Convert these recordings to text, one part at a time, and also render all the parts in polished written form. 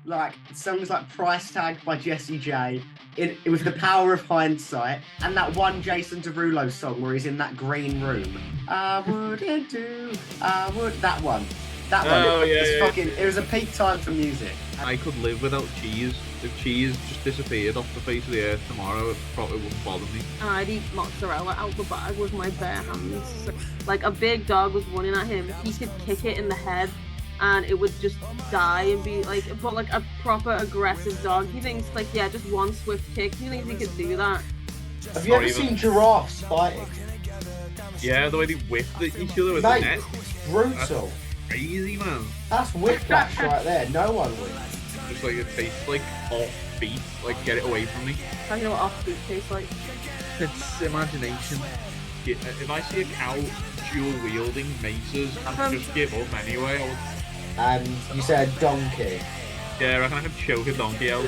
like songs like Price Tag by Jessie J, it was The Power of Hindsight, and that one Jason Derulo song where he's in that green room. I wouldn't do, that one. Oh, It was a peak time for music. I could live without cheese. If cheese just disappeared off the face of the earth tomorrow, it probably wouldn't bother me. I'd eat mozzarella out the bag with my bare hands. Like a big dog was running at him, he could kick it in the head and it would just die and be like, but like a proper aggressive dog. He thinks like, yeah, just one swift kick. He thinks he could do that. Have you ever seen giraffes fighting? Yeah, the way they whip each other with Mate, the net. it's brutal. Crazy, man. That's whiplash right there. No one wins. Just like it tastes like offbeat. Like, get it away from me. I know what offbeat tastes like. It's imagination. If I see a cow dual wielding maces, I'd just give up anyway. And you said donkey. Yeah, I reckon I could choke a donkey out.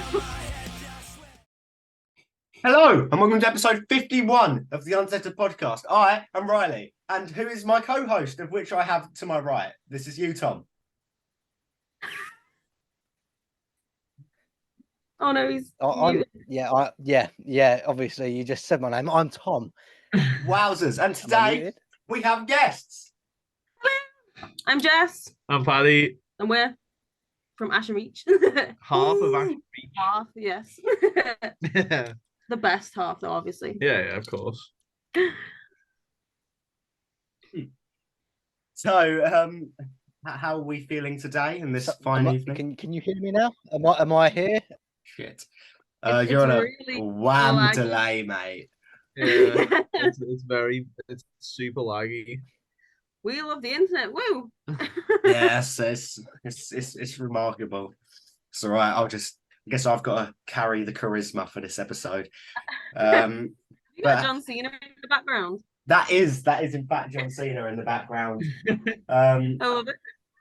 Hello, and welcome to episode 51 of the UNCNTRD Podcast. I am Riley, and who is my co-host, of which I have to my right? This is you, Tom. Oh no, he's. Yeah. Obviously, you just said my name. I'm Tom. Wowzers! And today we have guests. I'm Jess. I'm Paddy. And we're from Ashen Reach. Half of Ashen Reach. Half, yes. Yeah. The best half, though, obviously. Yeah, of course. So, how are we feeling today in this fine evening? Can you hear me now? Am I here? Shit. It's You're on really a wham laggy. delay, mate. Yeah, it's super laggy. We love the internet. Woo! Yes, it's remarkable. It's all right. I guess I've got to carry the charisma for this episode. You got John Cena in the background. That is in fact John Cena in the background. I love it.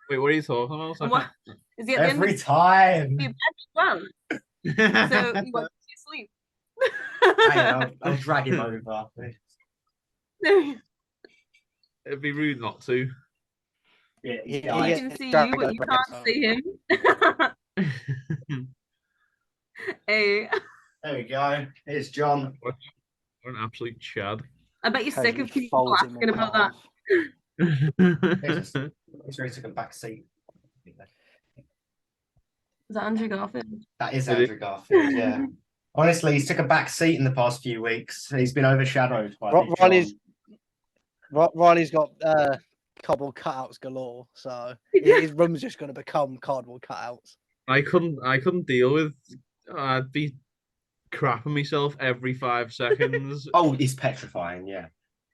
Wait, what are you talking about? And what, is he at Every the time. end of your bed as well? So you want to sleep? I'll drag him over. It'd be rude not to. Yeah, He can see you, but you can't see him. Hey. There we go. Here's John. What an absolute chad. I bet you're sick of people asking about that. He's ready to take a back seat. Is that Andrew Garfield? That is Andrew Garfield, yeah. Honestly, he's took a back seat in the past few weeks. He's been overshadowed by Riley's got cardboard cutouts galore, so his room's just going to become cardboard cutouts. I couldn't deal with. I'd be crapping myself every 5 seconds. Oh, it's petrifying, yeah.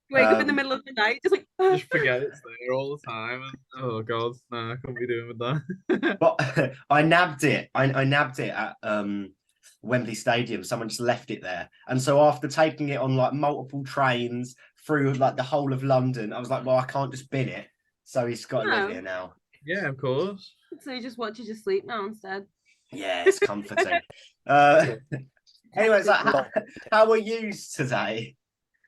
Wake up in the middle of the night, just like just forget it's there all the time. And, oh god, no, I couldn't be doing with that. But I nabbed it. I nabbed it at Wembley Stadium. Someone just left it there, and so after taking it on like multiple trains through like the whole of London, I was like, well, I can't just bin it. So he's got to live here now. Yeah, of course. So he just watches you sleep now instead. Yeah, it's comforting. Anyways, how are you today?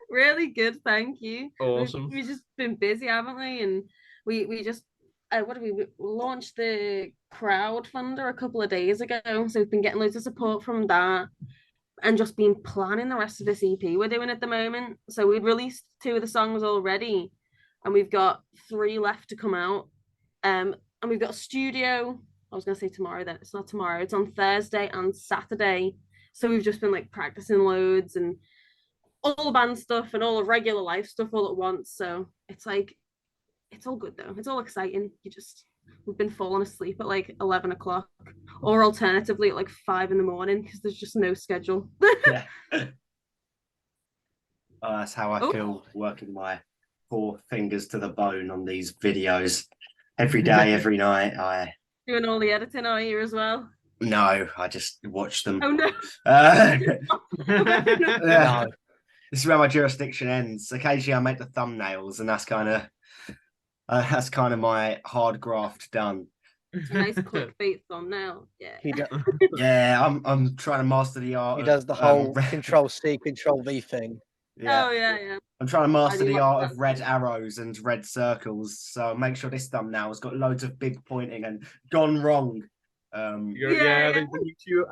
Really good, thank you. Awesome. We've just been busy, haven't we? And we just we launched the crowdfunder a couple of days ago, so we've been getting loads of support from that, and just been planning the rest of this EP we're doing at the moment. So we'd released 2 of the songs already, and we've got 3 left to come out. And we've got a studio. I was gonna say tomorrow, then it's not tomorrow. It's on Thursday and Saturday. So we've just been like practicing loads and all the band stuff and all the regular life stuff all at once. So it's like, it's all good though. It's all exciting. We've been falling asleep at like 11 o'clock, or alternatively at like 5 in the morning because there's just no schedule. Yeah. That's how I feel working my 4 fingers to the bone on these videos every day, every night. Doing all the editing, are you as well? No, I just watch them. Oh no. No. This is where my jurisdiction ends. Occasionally I make the thumbnails, and that's kind of my hard graft done. Nice clickbait thumbnail. Yeah. Yeah, I'm trying to master the art. He does the whole Control-C, Control-V thing. Yeah. Oh yeah. I'm trying to master the art of red arrows and red circles. So make sure this thumbnail's got loads of big pointing and gone wrong. Yeah, the YouTube.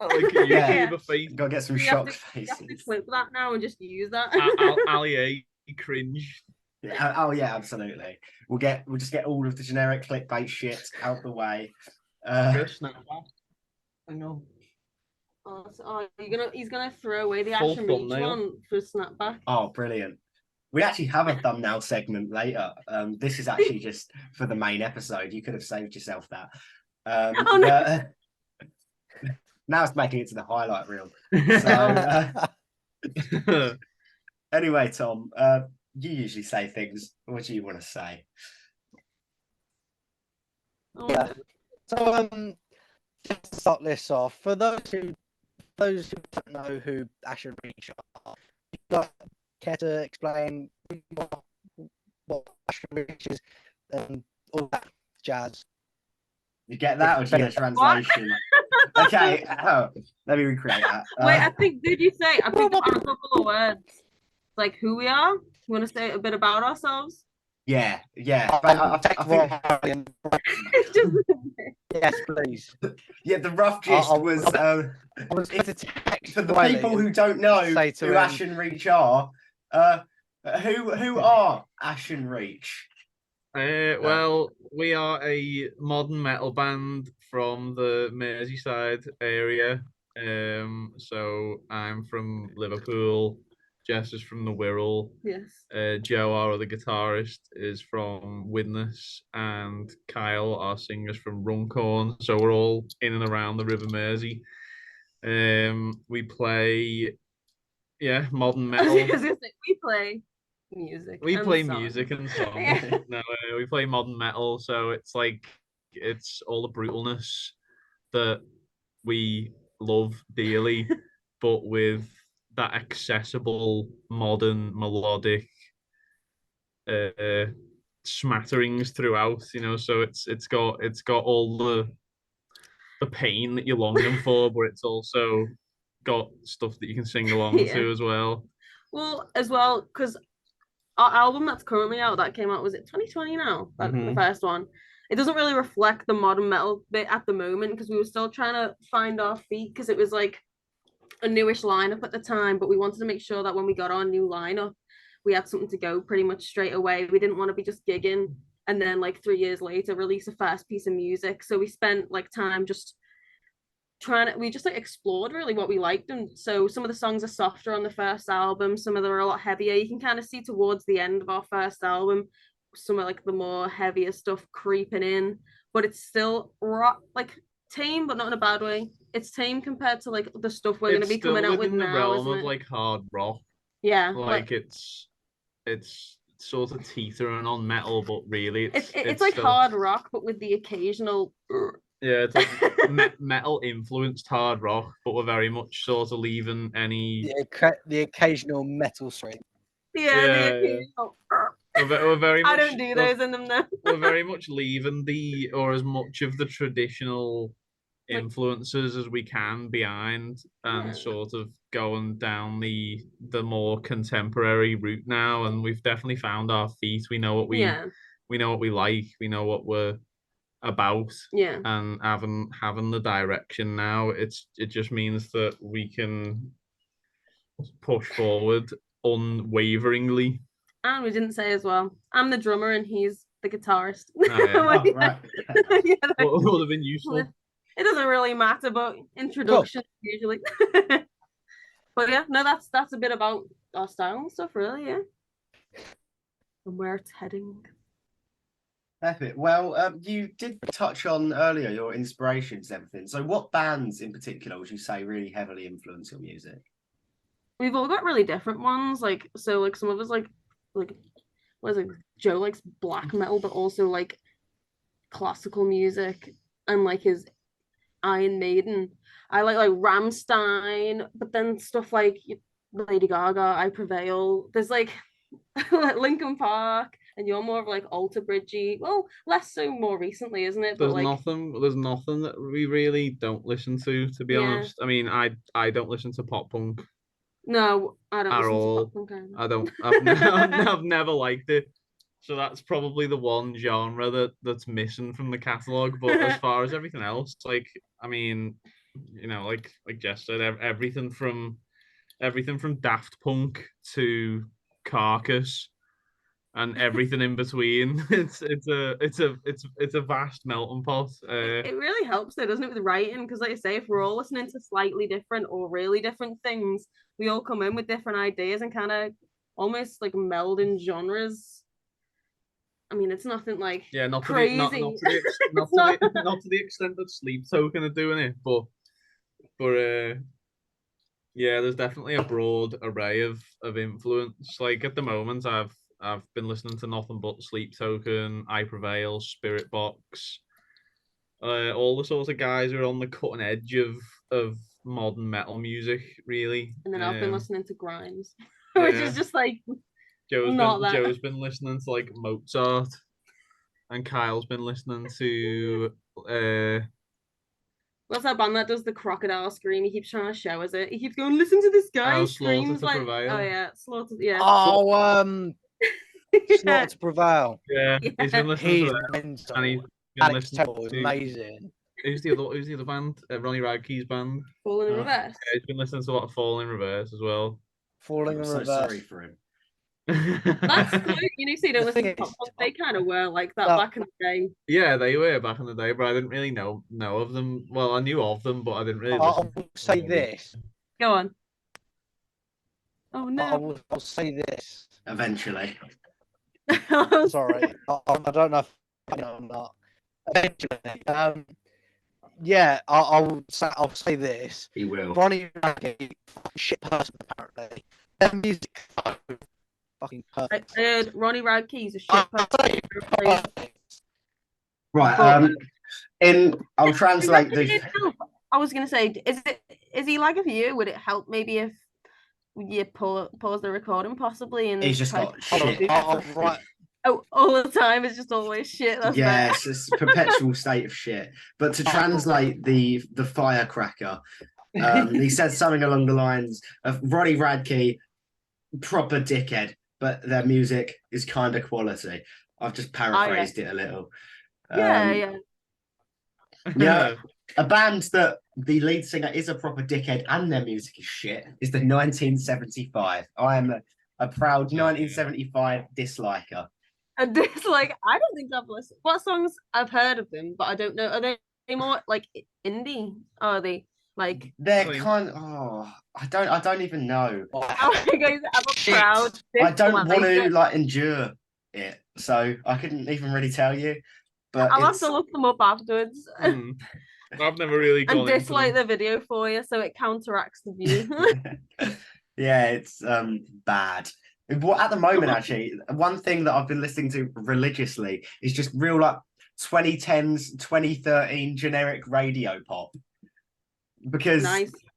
I like a YouTuber face. Gotta get some You shock have faces. to clip that now and just use that. Ali A cringe. Yeah, oh yeah, absolutely. We'll just get all of the generic clickbait shit out the way. I know. He's gonna throw away the Full Ashen Reach thumbnail. one for snapback. Oh, brilliant. We actually have a thumbnail segment later. This is actually just for the main episode. You could have saved yourself that. Oh, no. Now it's making it to the highlight reel. So, anyway, Tom, you usually say things. What do you want to say? Yeah. So, just to start this off, for those who don't know who Ashen Reach are, care to explain what Ashen Reach is and all that jazz? You get that, or do you get a translation? Okay, let me recreate that. Wait, I think I picked up on a couple of words. Like who we are. You want to say a bit about ourselves? Yeah. I think... Yes, please. Yeah, the rough gist was for the people who don't know who Ashen Reach are. Who are Ashen Reach? Well, we are a modern metal band from the Merseyside area. So I'm from Liverpool. Jess is from the Wirral. Yes. Joe, our other guitarist, is from Widnes, and Kyle, our singer, is from Runcorn. So we're all in and around the River Mersey. We play, modern metal. I was gonna say, we play music. We play music and songs. Yeah. No, we play modern metal. So it's all the brutalness that we love dearly, but with that accessible, modern, melodic smatterings throughout, so it's got all the pain that you're longing for, but it's also got stuff that you can sing along to as well. Well, because our album that's currently out, that came out, was it 2020 now? The first one. It doesn't really reflect the modern metal bit at the moment, because we were still trying to find our feet, because it was like a newish lineup at the time, but we wanted to make sure that when we got our new lineup, we had something to go pretty much straight away. We didn't want to be just gigging and then 3 years later release a first piece of music. So we spent time just we just explored really what we liked. And so some of the songs are softer on the first album, some of them are a lot heavier. You can kind of see towards the end of our first album some of the more heavier stuff creeping in, but it's still rock, tame, but not in a bad way. It's tame compared to the stuff we're going to be coming out with now. It's still within the realm of hard rock. Yeah, it's sort of teetering on metal, but really it's like still hard rock, but with the occasional. Yeah, it's like metal influenced hard rock, but we're very much sort of leaving any the occasional metal string. Yeah, the occasional. We're very much, I don't do those in them though. We're very much leaving as much of the traditional influences as we can behind, and sort of going down the more contemporary route now. And we've definitely found our feet. We know what we know what we like. We know what we're about. Yeah. And having the direction now, it just means that we can push forward unwaveringly. And we didn't say as well, I'm the drummer and he's the guitarist. Oh, yeah. Right. What would have been useful? It doesn't really matter, but introduction usually. But yeah, no, that's a bit about our style and stuff, really, yeah. And where it's heading. Perfect. Well, you did touch on earlier your inspirations and everything. So what bands in particular would you say really heavily influence your music? We've all got really different ones. Some of us what is it? Joe likes black metal, but also classical music, and his Iron Maiden. I like Rammstein, but then stuff like Lady Gaga, I Prevail. There's Linkin Park, and you're more of Alter Bridgey. Well, less so more recently, isn't it? There's nothing that we really don't listen to be honest. I mean, I don't listen to pop punk. No, I don't at listen all. to pop punk either. I don't. I've never liked it. So that's probably the one genre that's missing from the catalogue. But as far as everything else, like, I mean, like Jess said, everything from Daft Punk to Carcass and everything in between. It's a vast melting pot. It really helps though, doesn't it, with writing? Because like I say, if we're all listening to slightly different or really different things, we all come in with different ideas and kind of almost like meld in genres. I mean, it's nothing like crazy. Not to the extent that Sleep Token are doing it, but yeah, there's definitely a broad array of influence. Like at the moment, I've been listening to nothing but Sleep Token, I Prevail, Spirit Box, all the sorts of guys who are on the cutting edge of modern metal music, really. And then I've been listening to Grimes, yeah. which is just like Joe's been listening to like Mozart, and Kyle's been listening to what's that band that does the crocodile scream? He keeps trying to show us it. He keeps going, listen to this guy. He screams like, Prevail. oh yeah, Slaughter. Yeah. Oh, Slaughter to Prevail. Yeah, he's been listening to that. Mental. And he's been Alex listening Temple is to amazing. Who's the other band? Ronnie Radke's band. Falling in Reverse. Yeah, he's been listening to a lot of Falling in Reverse as well. Falling in I'm so Reverse. sorry for him. That's good. So you don't listen to pop punk. They kind of were like that back in the day. Yeah, they were back in the day, but I didn't really know of them. Well, I knew of them, but I didn't really listen. I'll say this. Go on. Oh no. I'll say this. Eventually. Sorry, I don't know if I know or not. Eventually, yeah, I'll say this. He will. Ronnie Radke, shit person apparently. Their music fucking perfect. I heard Ronnie Radke's a shit person. Right. I'll translate the. I was gonna say, is he like a you? Would it help maybe if you pause the recording possibly? And He's just got shit. Right. Oh, all the time it's just always shit. That's Yes, it's a perpetual state of shit. But to translate the firecracker, he said something along the lines of Ronnie Radke, proper dickhead, but their music is kind of quality. I've just paraphrased it a little. Yeah. A band that the lead singer is a proper dickhead and their music is shit is the 1975. I am a proud 1975 disliker. And dislike, I don't think I've listened. What songs I've heard of them, but I don't know. Are they more like indie? Are they like? They're kind of. Oh, I don't even know. I'm proud. I don't want to like endure it, so I couldn't even really tell you. But I'll have to look them up afterwards. I've never really gone and dislike the video for you, so it counteracts the view. Yeah, it's bad. What at the moment, actually, one thing that I've been listening to religiously is just real like 2010s, 2013 generic radio pop because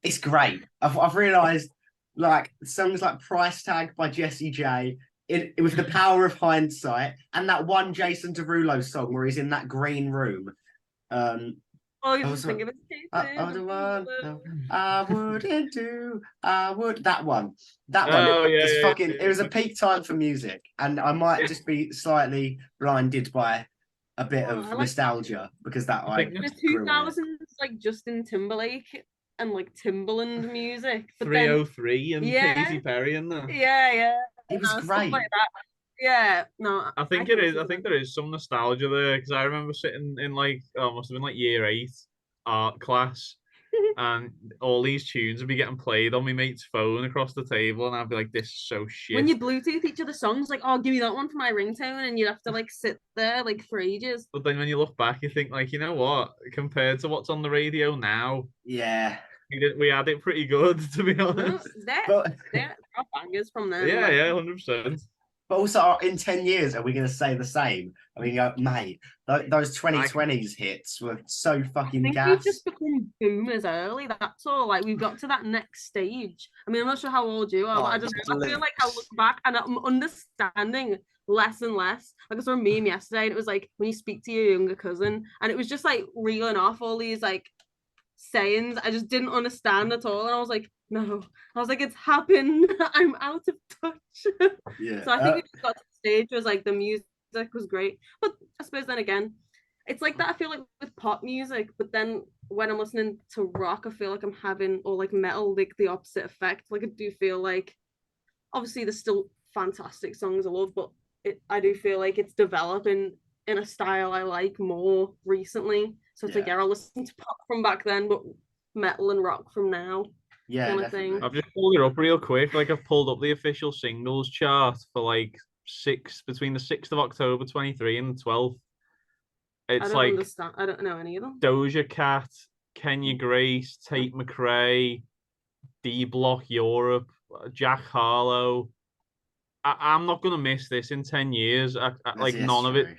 it's great. I've realised like songs like Price Tag by Jessie J. It was the power of hindsight, and that one Jason Derulo song where he's in that green room. Oh, you just think of it. I wouldn't do. I would that one. Oh, yeah, it's yeah, fucking. yeah. It was a peak time for music, and I might just be slightly blinded by a bit of nostalgia because that I the 2000s, like Justin Timberlake and like Timbaland music. 303 and Katy Perry in there. Yeah. It was great. Like that. Yeah, no. I think it is. I think there is some nostalgia there because I remember sitting in like must have been like year 8 art class, and all these tunes would be getting played on my mate's phone across the table, and I'd be like, "This is so shit." When you Bluetooth each other songs, like, "Oh, give me that one for my ringtone," and you'd have to like sit there like for ages. But then when you look back, you think like, you know what? Compared to what's on the radio now, yeah, we had it pretty good, to be honest. They're bangers from there. Yeah, 100%. But also, in 10 years, are we going to say the same? Are we going to go, mate, those 2020s hits were so fucking gas. We've just become boomers early, that's all. Like, we've got to that next stage. I mean, I'm not sure how old you are, but I feel like I look back and I'm understanding less and less. Like, I saw a meme yesterday, and it was like, when you speak to your younger cousin, and it was just like reeling off all these like sayings I just didn't understand at all. And I was like, no. I was like, it's happened. I'm out of touch. Yeah. So I think we just got to the stage where like the music was great. But I suppose then again, it's like that. I feel like with pop music, but then when I'm listening to rock, I feel like I'm having, or like metal, like the opposite effect. Like I do feel like, obviously there's still fantastic songs I love, but I do feel like it's developing in a style I like more recently. So it's like, yeah, I'll listen to pop from back then, but metal and rock from now. Yeah, kind of definitely. thing. I've just pulled it up real quick. Like I've pulled up the official singles chart for like between the 6th of October 23 and the 12th. It's I don't like understand. I don't know any of them. Doja Cat, Kenya Grace, Tate McRae, D Block Europe, Jack Harlow. I'm not gonna miss this in 10 years. Like none of it.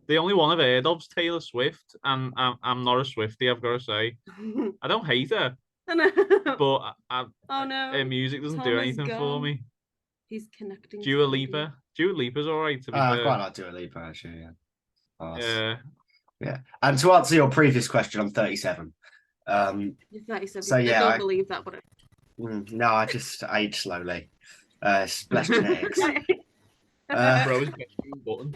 The only one I've heard of is Taylor Swift, and I'm not a Swiftie, I've got to say. I don't hate her, but oh no, her music doesn't do anything for me. He's connecting. Dua Lipa. Dua Lipa's all right, to be fair. I quite like Dua Lipa, actually, yeah. Yeah. And to answer your previous question, I'm 37. You're 37. So yeah, I don't believe that, but no, I just age slowly. It's less genetics. Bro is button.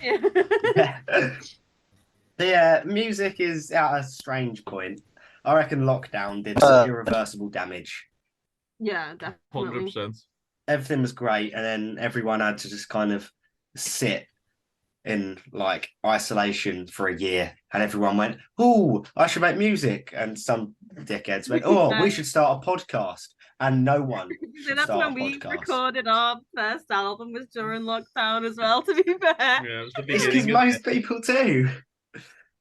Yeah, music is at a strange point. I reckon lockdown did some irreversible damage. Yeah, definitely. 100%. Everything was great, and then everyone had to just kind of sit in like isolation for a year, and everyone went, "Oh, I should make music," and some dickheads went, "Oh, we should start a podcast," and no one. So that's when we recorded our first album, was during lockdown as well. To be fair, yeah, it was the it's because most people do.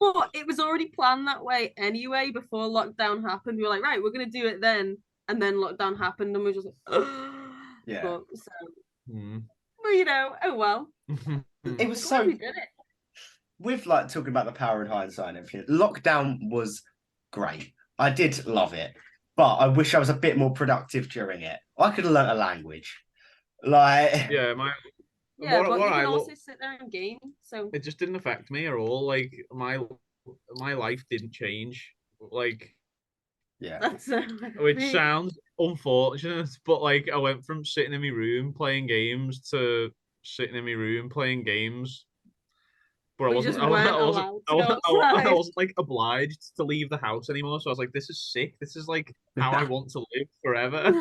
But it was already planned that way anyway. Before lockdown happened, we were like, right, we're gonna do it then, and then lockdown happened, and we were just like, yeah. But, well, you know, oh well. It was so We did it. With like talking about the power of hindsight and everything, lockdown was great. I did love it, but I wish I was a bit more productive during it. I could have learnt a language. Like but you can also sit there and game. So it just didn't affect me at all. Like my life didn't change. Like that's which sounds unfortunate, but like I went from sitting in my room playing games to sitting in my room playing games. But I wasn't like obliged to leave the house anymore. So I was like, this is sick. This is like how I want to live forever.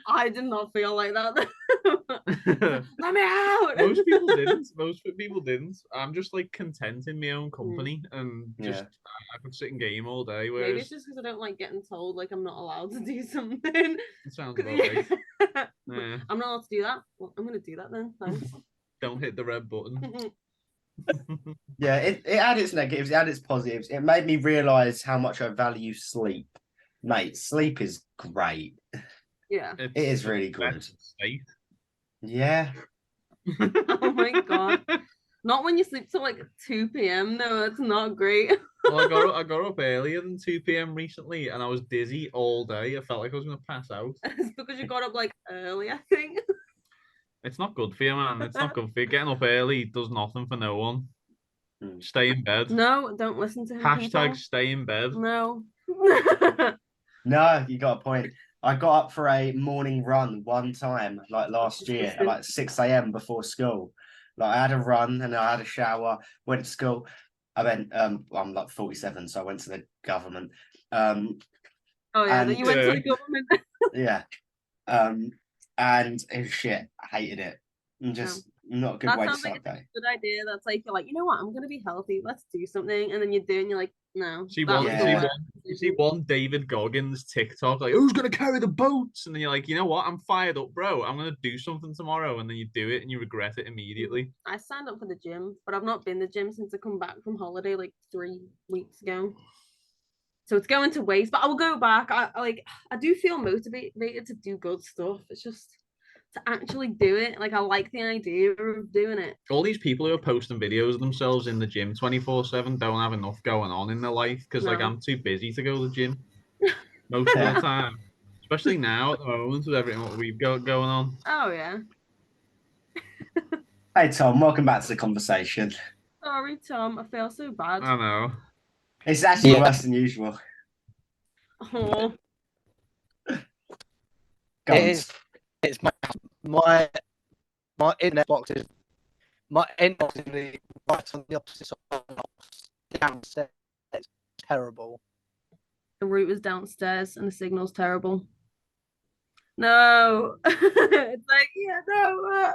I did not feel like that. Let me out. Most people didn't. I'm just like content in my own company and just I could sit and game all day. Whereas... Maybe it's just because I don't like getting told like I'm not allowed to do something. It sounds about right. I'm not allowed to do that. Well, I'm gonna do that then. Thanks. Don't hit the red button. Yeah, it had its negatives, it had its positives. It made me realise how much I value sleep. Mate, sleep is great. Yeah. It is really good. State. Yeah. Oh my god. Not when you sleep till like 2 p.m. though, that's not great. Well, I got up earlier than 2 p.m. recently and I was dizzy all day. I felt like I was gonna pass out. It's because you got up like early, I think. It's not good for you, man. It's not good for you. Getting up early does nothing for no one. Stay in bed. No, don't listen to him. Hashtag stay in bed. No. No, you got a point. I got up for a morning run one time, like last year, at like 6 a.m. before school. Like I had a run and I had a shower, went to school. I went, I'm like 47, so I went to the government. Oh yeah, you went to the government. Yeah. And it was shit. I hated it. And just not a good way to start the day. Good idea. That's like, you're like, you know what? I'm gonna be healthy. Let's do something, and then you do, and you're like, no. See one David Goggins TikTok, like, who's gonna carry the boats? And then you're like, you know what? I'm fired up, bro. I'm gonna do something tomorrow, and then you do it, and you regret it immediately. I signed up for the gym, but I've not been to the gym since I come back from holiday like 3 weeks ago. So it's going to waste, but I will go back. I do feel motivated to do good stuff. It's just to actually do it. Like I like the idea of doing it. All these people who are posting videos of themselves in the gym 24/7 don't have enough going on in their life because like I'm too busy to go to the gym most of the time. Especially now at the moment with everything what we've got going on. Oh yeah. Hey Tom, welcome back to the conversation. Sorry, Tom. I feel so bad. I know. It's actually worse than usual. Oh. It's my internet box is My inbox in the right on the opposite side of the house, downstairs. It's terrible. The router's downstairs and the signal's terrible. No. It's like, yeah, no.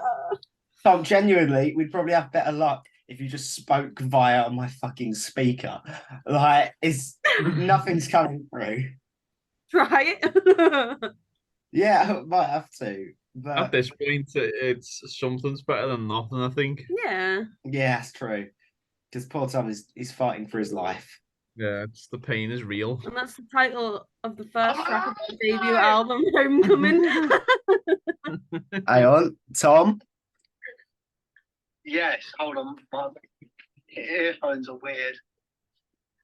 Tom, genuinely, we'd probably have better luck if you just spoke via my fucking speaker. Like, nothing's coming through. Try it. Yeah, I might have to. But At this point, it's something's better than nothing, I think. Yeah. yeah, that's true. Because poor Tom is fighting for his life. Yeah, the pain is real. And that's the title of the first track of the debut album, Homecoming. Hang on, Tom. Yes, hold on. My earphones are weird.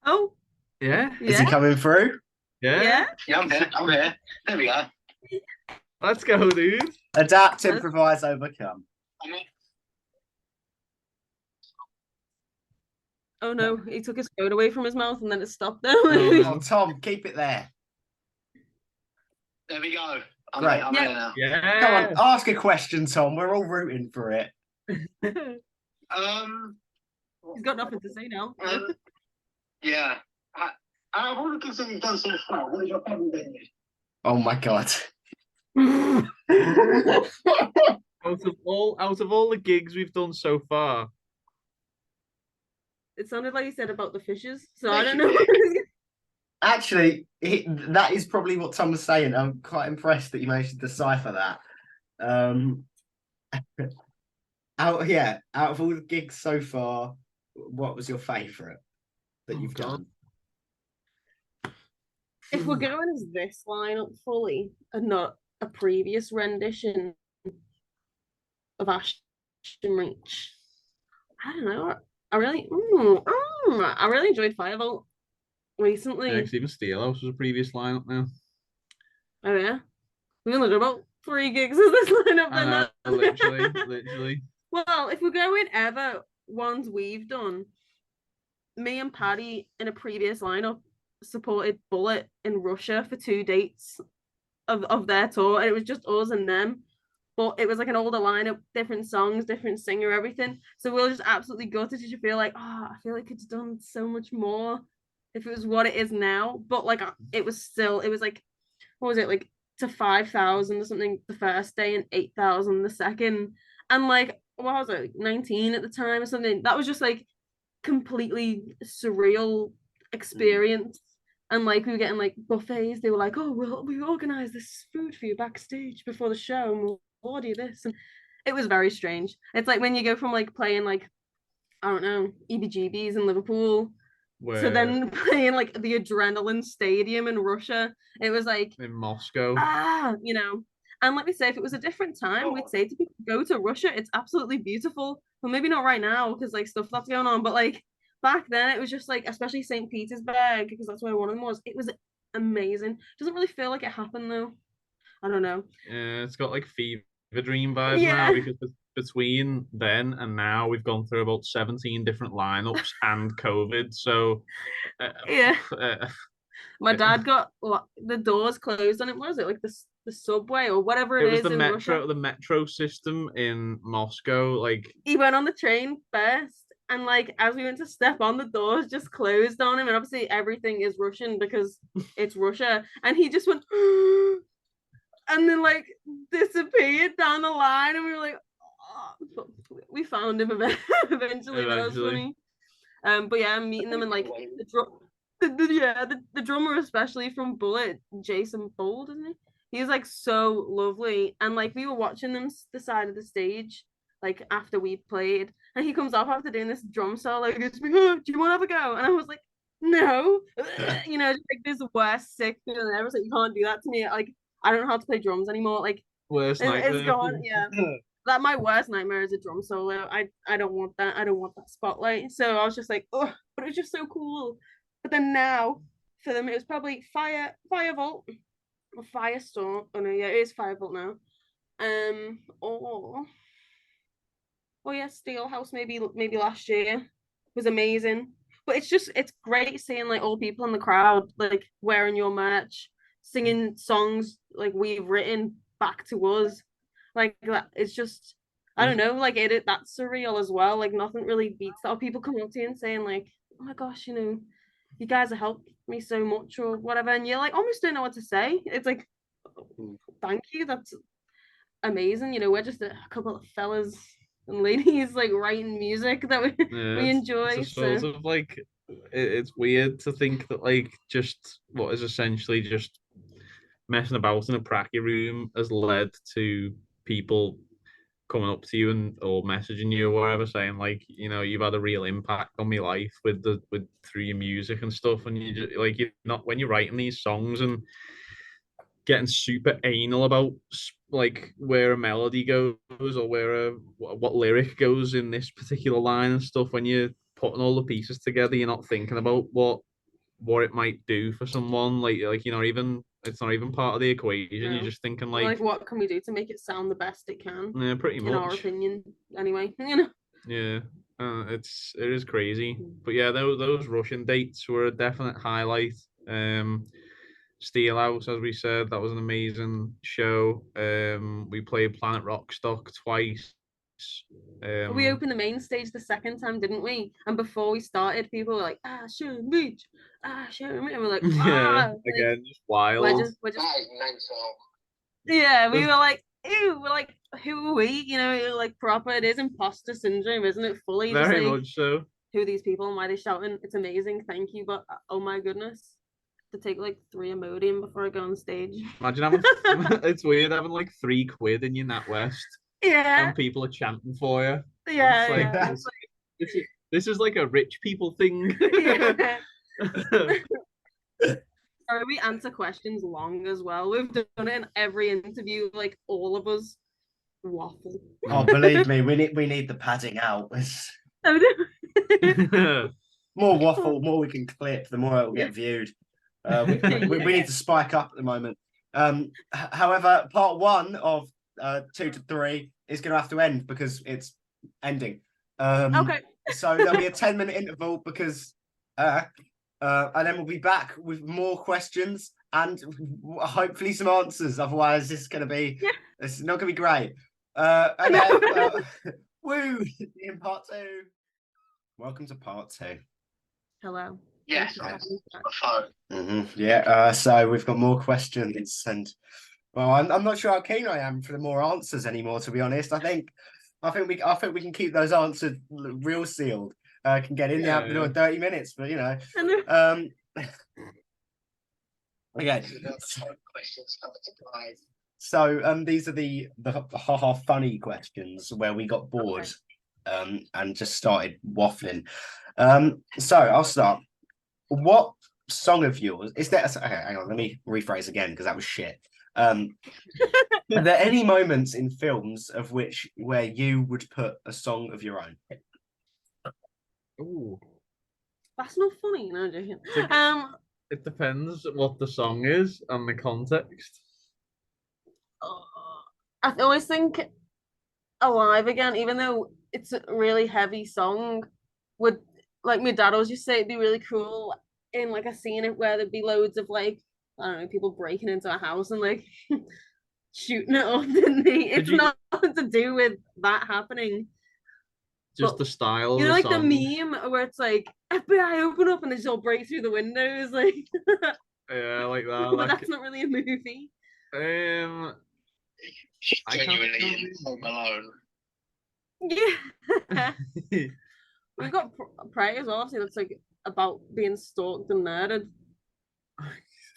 Oh, Yeah, Is he yeah. coming through? yeah. Yeah. Yeah, I'm here. I'm here. There we go. Let's go, dude. Adapt, improvise, overcome. I'm in. Oh no, he took his phone away from his mouth and then it stopped there. Oh, Tom, keep it there. There we go. I'm Great. here, I'm Yeah. here now. Yeah. Come on, ask a question, Tom. We're all rooting for it. He's got nothing to say now. Yeah. Out of all the gigs that you've done so far, what is your favourite venue? Oh my god. Out of all the gigs we've done so far, It sounded like he said about the fishes, so I don't know. Actually, that is probably what Tom was saying. I'm quite impressed that you managed to decipher that. Out of all the gigs so far, what was your favourite that you've God. done? If we're going as this lineup fully and not a previous rendition of Ashen Reach, I don't know. I really enjoyed Firebolt recently. next even Steelhouse was a previous lineup now. Oh yeah, we've only done about 3 gigs of this lineup. I know, Then literally. Well, if we're going ever ones we've done, me and Paddy in a previous lineup supported Bullet in Russia for 2 dates of their tour, and it was just us and them. But it was like an older lineup, different songs, different singer, everything. So we were just absolutely gutted. Did you feel like, I feel like it's done so much more if it was what it is now? But like, it was like, what was it, like to 5,000 or something the first day and 8,000 the second, and like, what was it, like 19 at the time or something? That was just like completely surreal experience. And like, we were getting like buffets. They were like, oh, we organize this food for you backstage before the show, and we'll order this. And it was very strange. It's like when you go from like playing like, I don't know, EBGBs in Liverpool to then playing like the Adrenaline Stadium in Russia. It was like in Moscow. you know. And let me say, if it was a different time, we'd say to people, go to Russia. It's absolutely beautiful. Well, maybe not right now because like stuff that's going on, but like back then it was just like, especially St. Petersburg, because that's where one of them was. It was amazing. Doesn't really feel like it happened though. I don't know. Yeah, it's got like fever dream vibes Yeah. now, because between then and now we've gone through about 17 different lineups and COVID. So Yeah. My dad got the doors closed on it. What was it, like the subway or whatever it was is the in Russia? the metro system in Moscow. Like, He went on the train first, and like as we went to step on, the doors just closed on him, and obviously everything is Russian because it's Russia, and he just went and then like disappeared down the line, and we were like, but we found him eventually. That was funny. But yeah, I'm meeting them, and like the drummer, especially from Bullet, Jason Bold, isn't he? He's like so lovely, and like we were watching them the side of the stage like after we played, and he comes off after doing this drum solo, like, goes, oh, do you want to have a go? And I was like, no. You know, just like this worst sick feeling ever. So you can't do that to me. Like, I don't know how to play drums anymore. Like, worst nightmare. it's gone. Yeah, that my worst nightmare is a drum solo. I don't want that. I don't want that spotlight. So I was just like, oh, but it was just so cool. But then now for them, it was probably Firebolt or Firestorm. Oh no, yeah, it is Firebolt now. Oh yeah, Steelhouse maybe last year was amazing. But it's great seeing like all people in the crowd like wearing your merch, singing songs like we've written back to us. Like that, it's just I don't know, like that's surreal as well. Like nothing really beats that. Or people come up to you and saying like, "Oh my gosh, you guys have helped me so much," or whatever, and you're like almost don't know what to say. It's like, thank you, that's amazing. We're just a couple of fellas and ladies like writing music that we enjoy. It's a sort of like it's weird to think that like just what is essentially just messing about in a pracky room has led to people coming up to you or messaging you or whatever, saying like, you've had a real impact on my life through your music and stuff, and you just like you're not when you're writing these songs and getting super anal about like where a melody goes or where what lyric goes in this particular line and stuff. When you're putting all the pieces together, you're not thinking about what it might do for someone. Like it's not even part of the equation. No. You're just thinking like what can we do to make it sound the best it can? Yeah, pretty much. In our opinion, anyway. Yeah, it is crazy. But yeah, those Russian dates were a definite highlight. Steelhouse, as we said, that was an amazing show. We played Planet Rockstock twice. We opened the main stage the second time, didn't we? And before we started, people were like, Ashen Reach, Ashen Reach. And we're like, yeah, again, just wild. We're just yeah, we were like, ew, we're like, who are we? Like proper, it is imposter syndrome, isn't it? Fully. Very just, like, much so. Who are these people and why are they shouting? It's amazing, thank you, but oh my goodness. To take like 3 Imodium before I go on stage. Imagine having it's weird having like £3 in your NatWest. Yeah. And people are chanting for you. Yeah. This is like a rich people thing. Yeah. Or we answer questions long as well. We've done it in every interview, like all of us waffle. Oh, believe me, we need the padding out. More waffle, more we can clip, the more it will get viewed. We need to spike up at the moment. However, part 1 of 2 to 3 is going to have to end because it's ending. Okay. So there'll be a 10-minute interval because, and then we'll be back with more questions and hopefully some answers. Otherwise, it's not going to be great. And then, woo! In part 2. Welcome to part 2. Hello. Yes. Yeah. So we've got more questions, and well, I'm not sure how keen I am for the more answers anymore. To be honest, I think we can keep those answers real sealed. Can get in there in 30 minutes, but okay. So these are the haha funny questions where we got bored, and just started waffling. So I'll start. What song of yours is there? Okay, hang on, let me rephrase again because that was shit. Are there any moments in films where you would put a song of your own? Ooh, that's not funny. No, joking. It depends what the song is and the context. I always think Alive Again, even though it's a really heavy song, would, like my dad always used to say, it'd be really cool in like a scene where there'd be loads of like, I don't know, people breaking into a house and like shooting it up. It's nothing to do with that happening. Just the style of the like song. the meme where it's like FBI open up and they just all break through the windows, like yeah, like that. But that's not really a movie. Genuinely Home Alone. Yeah. We've got Prey as well. Obviously, that's like about being stalked and murdered.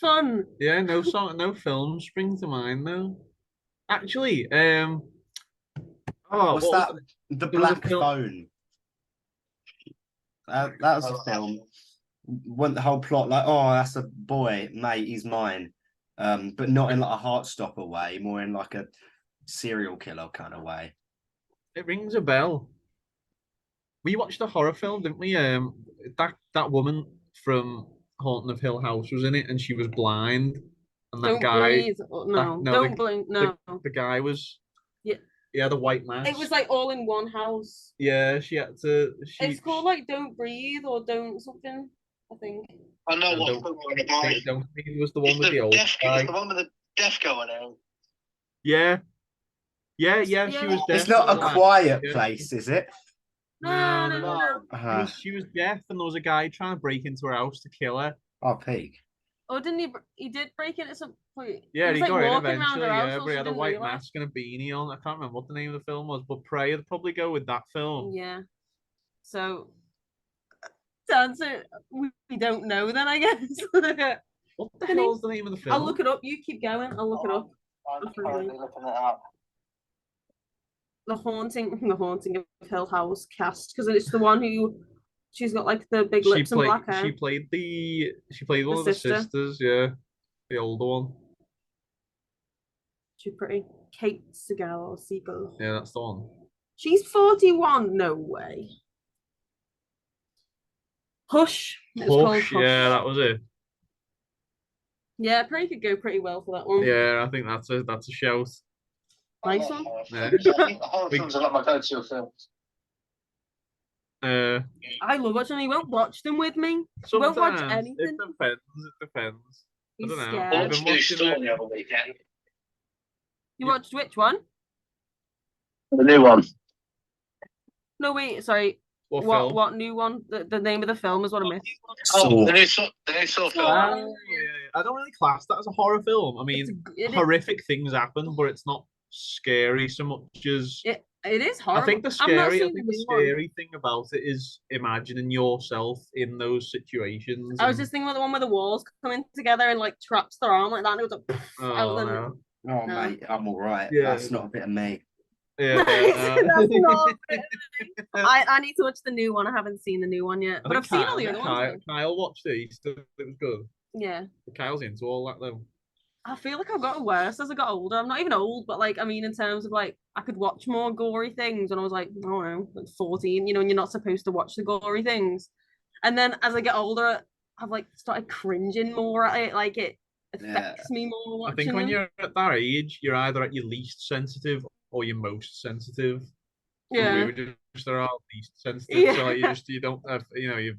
Fun. Yeah, no films spring to mind though. Actually, what's that? The Black Phone. That was a film. Went the whole plot like, oh, that's a boy, mate, he's mine. But not in like a Heartstopper way, more in like a serial killer kind of way. It rings a bell. We watched a horror film, didn't we? That woman from Haunting of Hill House was in it, and she was blind. And that don't guy, breathe. No, don't blink. No, the guy was. Yeah. He had a white mask. It was like all in one house. Yeah, she had to. It's called like Don't Breathe or Don't something, I think. I know what film we're about. Don't Breathe was the one with the old guy. It's the one with the deaf going out. Yeah. Yeah, she was deaf. It's not a quiet Yeah. place, is it? No. She was deaf, and there was a guy trying to break into her house to kill her. Oh, peak. Oh, didn't he? He did break it at some point. Yeah, was, he like, got in walking around eventually. her house, Yeah, so but he she had a didn't white realise. mask and a beanie on. I can't remember what the name of the film was, but Prey would probably go with that film. Yeah. So, to answer, we don't know then, I guess. What the hell is the name of the film? I'll look it up. You keep going. I'll look it up. I'm currently looking it up. The haunting of Hill House cast, because it's the one who she's got like the big lips and black hair. She played one of the sisters, yeah, the older one. She's pretty. Kate Segal. Yeah, that's the one. She's 41. No way. Hush. It was called Hush, yeah, that was it. Yeah, Prey could go pretty well for that one. Yeah, I think that's a shout. Nice one. Yeah. I think the horror films are like my go-to films. I love watching them. He won't watch them with me. He won't watch Sometimes anything. it depends. He's I don't know. scared. I've I been watched New watching Storm it. the other weekend. You watched which one? The new one. No, wait, sorry. What film? What new one? The name of the film is what I missed. Oh, the new Saw film. Yeah. I don't really class that as a horror film. I mean, horrific things happen, but it's not scary so much as It is horrible. I think the scary thing about it is imagining yourself in those situations. I was just thinking about the one where the walls coming together and like traps their arm like that, and it was like out of them. Oh, mate, I'm all right. Yeah. That's not a bit of me. Yeah, That's not a bit of me. I need to watch the new one. I haven't seen the new one yet, but I've seen all the other ones. Kyle watched it. It was good. Yeah. Kyle's into all that though. I feel like I've gotten worse as I got older. I'm not even old, but like, I mean, in terms of like, I could watch more gory things when I was like, I don't know, like 14, and you're not supposed to watch the gory things. And then as I get older, I've like started cringing more at it. Like it affects me more watching I think when them. you're at that age, you're either at your least sensitive or your most sensitive. Yeah. We were just are least sensitive, so like you don't have you've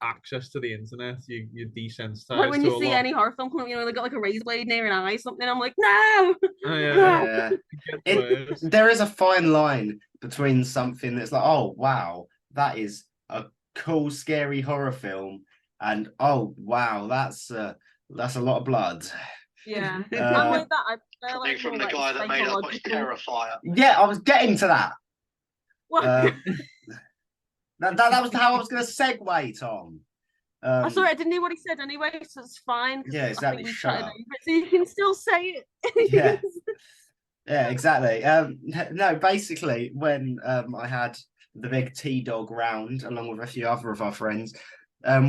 access to the internet. You're desensitized. Like when you see any horror film coming up, they got like a razor blade near an eye, something. I'm like, no. Yeah. There is a fine line between something that's like, oh wow, that is a cool, scary horror film, and oh wow, that's a lot of blood. Yeah, I'm like that. I prefer, Coming from the guy that made us watch Terrifier. Yeah, I was getting to that. What? That was how I was going to segue, Tom. I'm sorry, I didn't hear what he said anyway, so it's fine. Yeah, exactly. Shut up. So you can still say it. Yeah. Yeah, exactly. No, basically, when I had the big T-Dog round, along with a few other of our friends,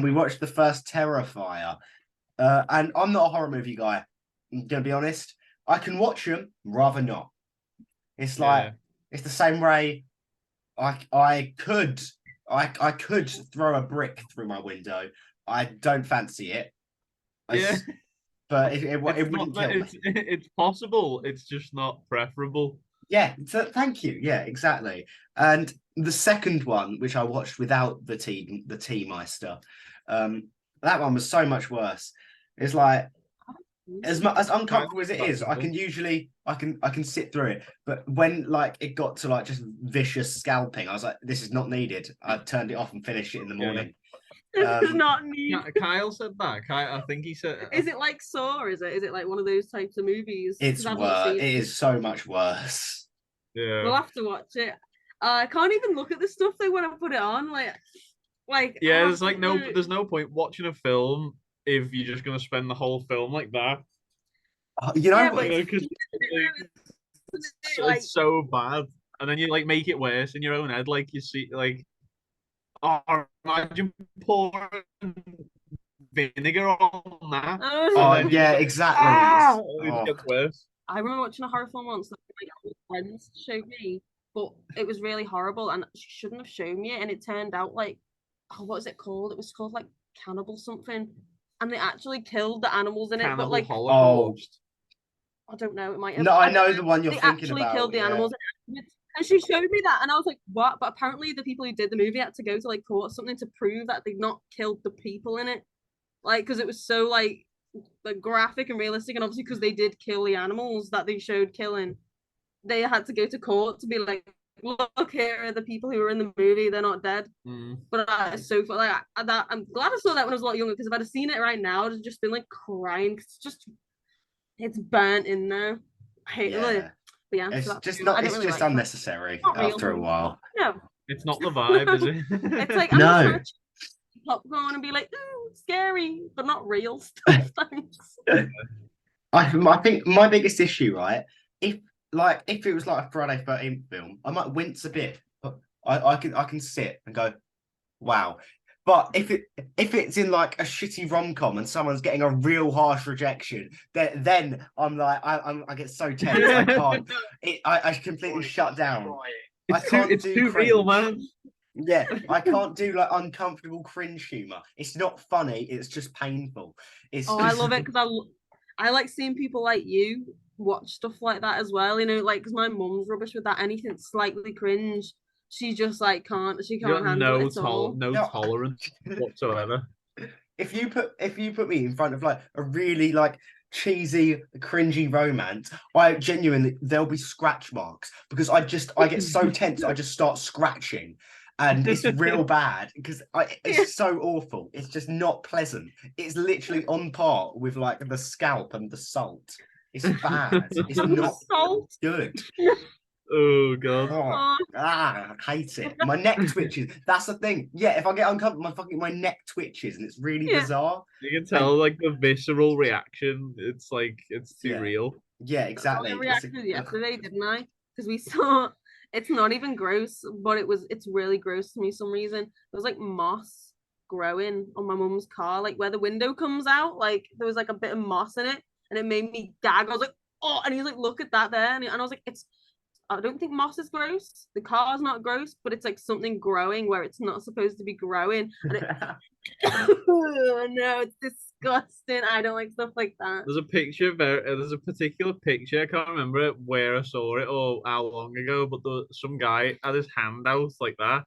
we watched the first Terrifier. And I'm not a horror movie guy. I'm going to be honest. I can watch them, rather not. It's like, it's the same way I could throw a brick through my window. I don't fancy it. But it wouldn't kill me. It's possible. It's just not preferable. Yeah, so thank you. Yeah, exactly. And the second one, which I watched without the T-Meister, that one was so much worse. It's like as uncomfortable as it is, I can sit through it. But when like it got to like just vicious scalping, I was like, this is not needed. I turned it off and finished it in the morning. This is not needed. Kyle said that. I think he said. Is it like Saw? Is it like one of those types of movies? It's worse. It is so much worse. Yeah. We'll have to watch it. I can't even look at the stuff they want to put it on. Like there's like there's no point watching a film if you're just gonna spend the whole film like that. It's so bad, and then you like make it worse in your own head. Like you see, like, imagine pouring vinegar on that. Oh yeah, exactly. It gets worse. I remember watching a horror film once that my friends showed me, but it was really horrible, and she shouldn't have shown me it. And it turned out like, what was it called? It was called like Cannibal something. And they actually killed the animals in it, but like, Holocaust. I don't know. It might have. No, I know the one you're thinking about. They actually killed the animals, and she showed me that, and I was like, "What?" But apparently, the people who did the movie had to go to like court or something to prove that they'd not killed the people in it, like because it was so like graphic and realistic, and obviously because they did kill the animals that they showed killing, they had to go to court to be like, look, here are the people who were in the movie, they're not dead. But it's so fun. Like I'm glad I saw that when I was a lot younger, because if I'd have seen it right now, I'd have just been like crying. It's burnt in there. I hate it. But yeah, it's so just really unnecessary after a while. No, it's not the vibe, is it? It's like I'm just trying to popcorn and be like, ooh, scary, but not real stuff. Thanks. I think my biggest issue, right? If it was like a Friday 13th film, I might wince a bit, but I can sit and go, wow. But if it's in like a shitty rom-com and someone's getting a real harsh rejection, then I'm like I get so tense. I can't. I completely shut down. It's too real, man. Yeah, I can't do like uncomfortable cringe humor. It's not funny. It's just painful. I love it because I like seeing people like you watch stuff like that as well. You know, like because my mum's rubbish with that. Anything slightly cringe, she just like can't. She can't handle it at all. No tolerance whatsoever. If you put me in front of like a really like cheesy, cringy romance, I genuinely there'll be scratch marks because I get so tense. I just start scratching. And it's real bad because it's so awful. It's just not pleasant. It's literally on par with like the scalp and the salt. It's bad. It's not good. Oh god. I hate it. My neck twitches. That's the thing. Yeah, if I get uncomfortable, my neck twitches, and it's really bizarre. You can tell like the visceral reaction. It's like it's too real. Yeah, exactly. I reacted yesterday, didn't I? Because we saw. It's not even gross, but it's really gross to me for some reason. There was like moss growing on my mum's car, like where the window comes out, like there was like a bit of moss in it, and it made me gag. I was like, oh, and he's like, look at that there, and I was like, I don't think moss is gross. The car's not gross, but it's like something growing where it's not supposed to be growing. And oh, no, it's disgusting. I don't like stuff like that. There's a particular picture. I can't remember where I saw it or how long ago, but some guy had his hand out like that,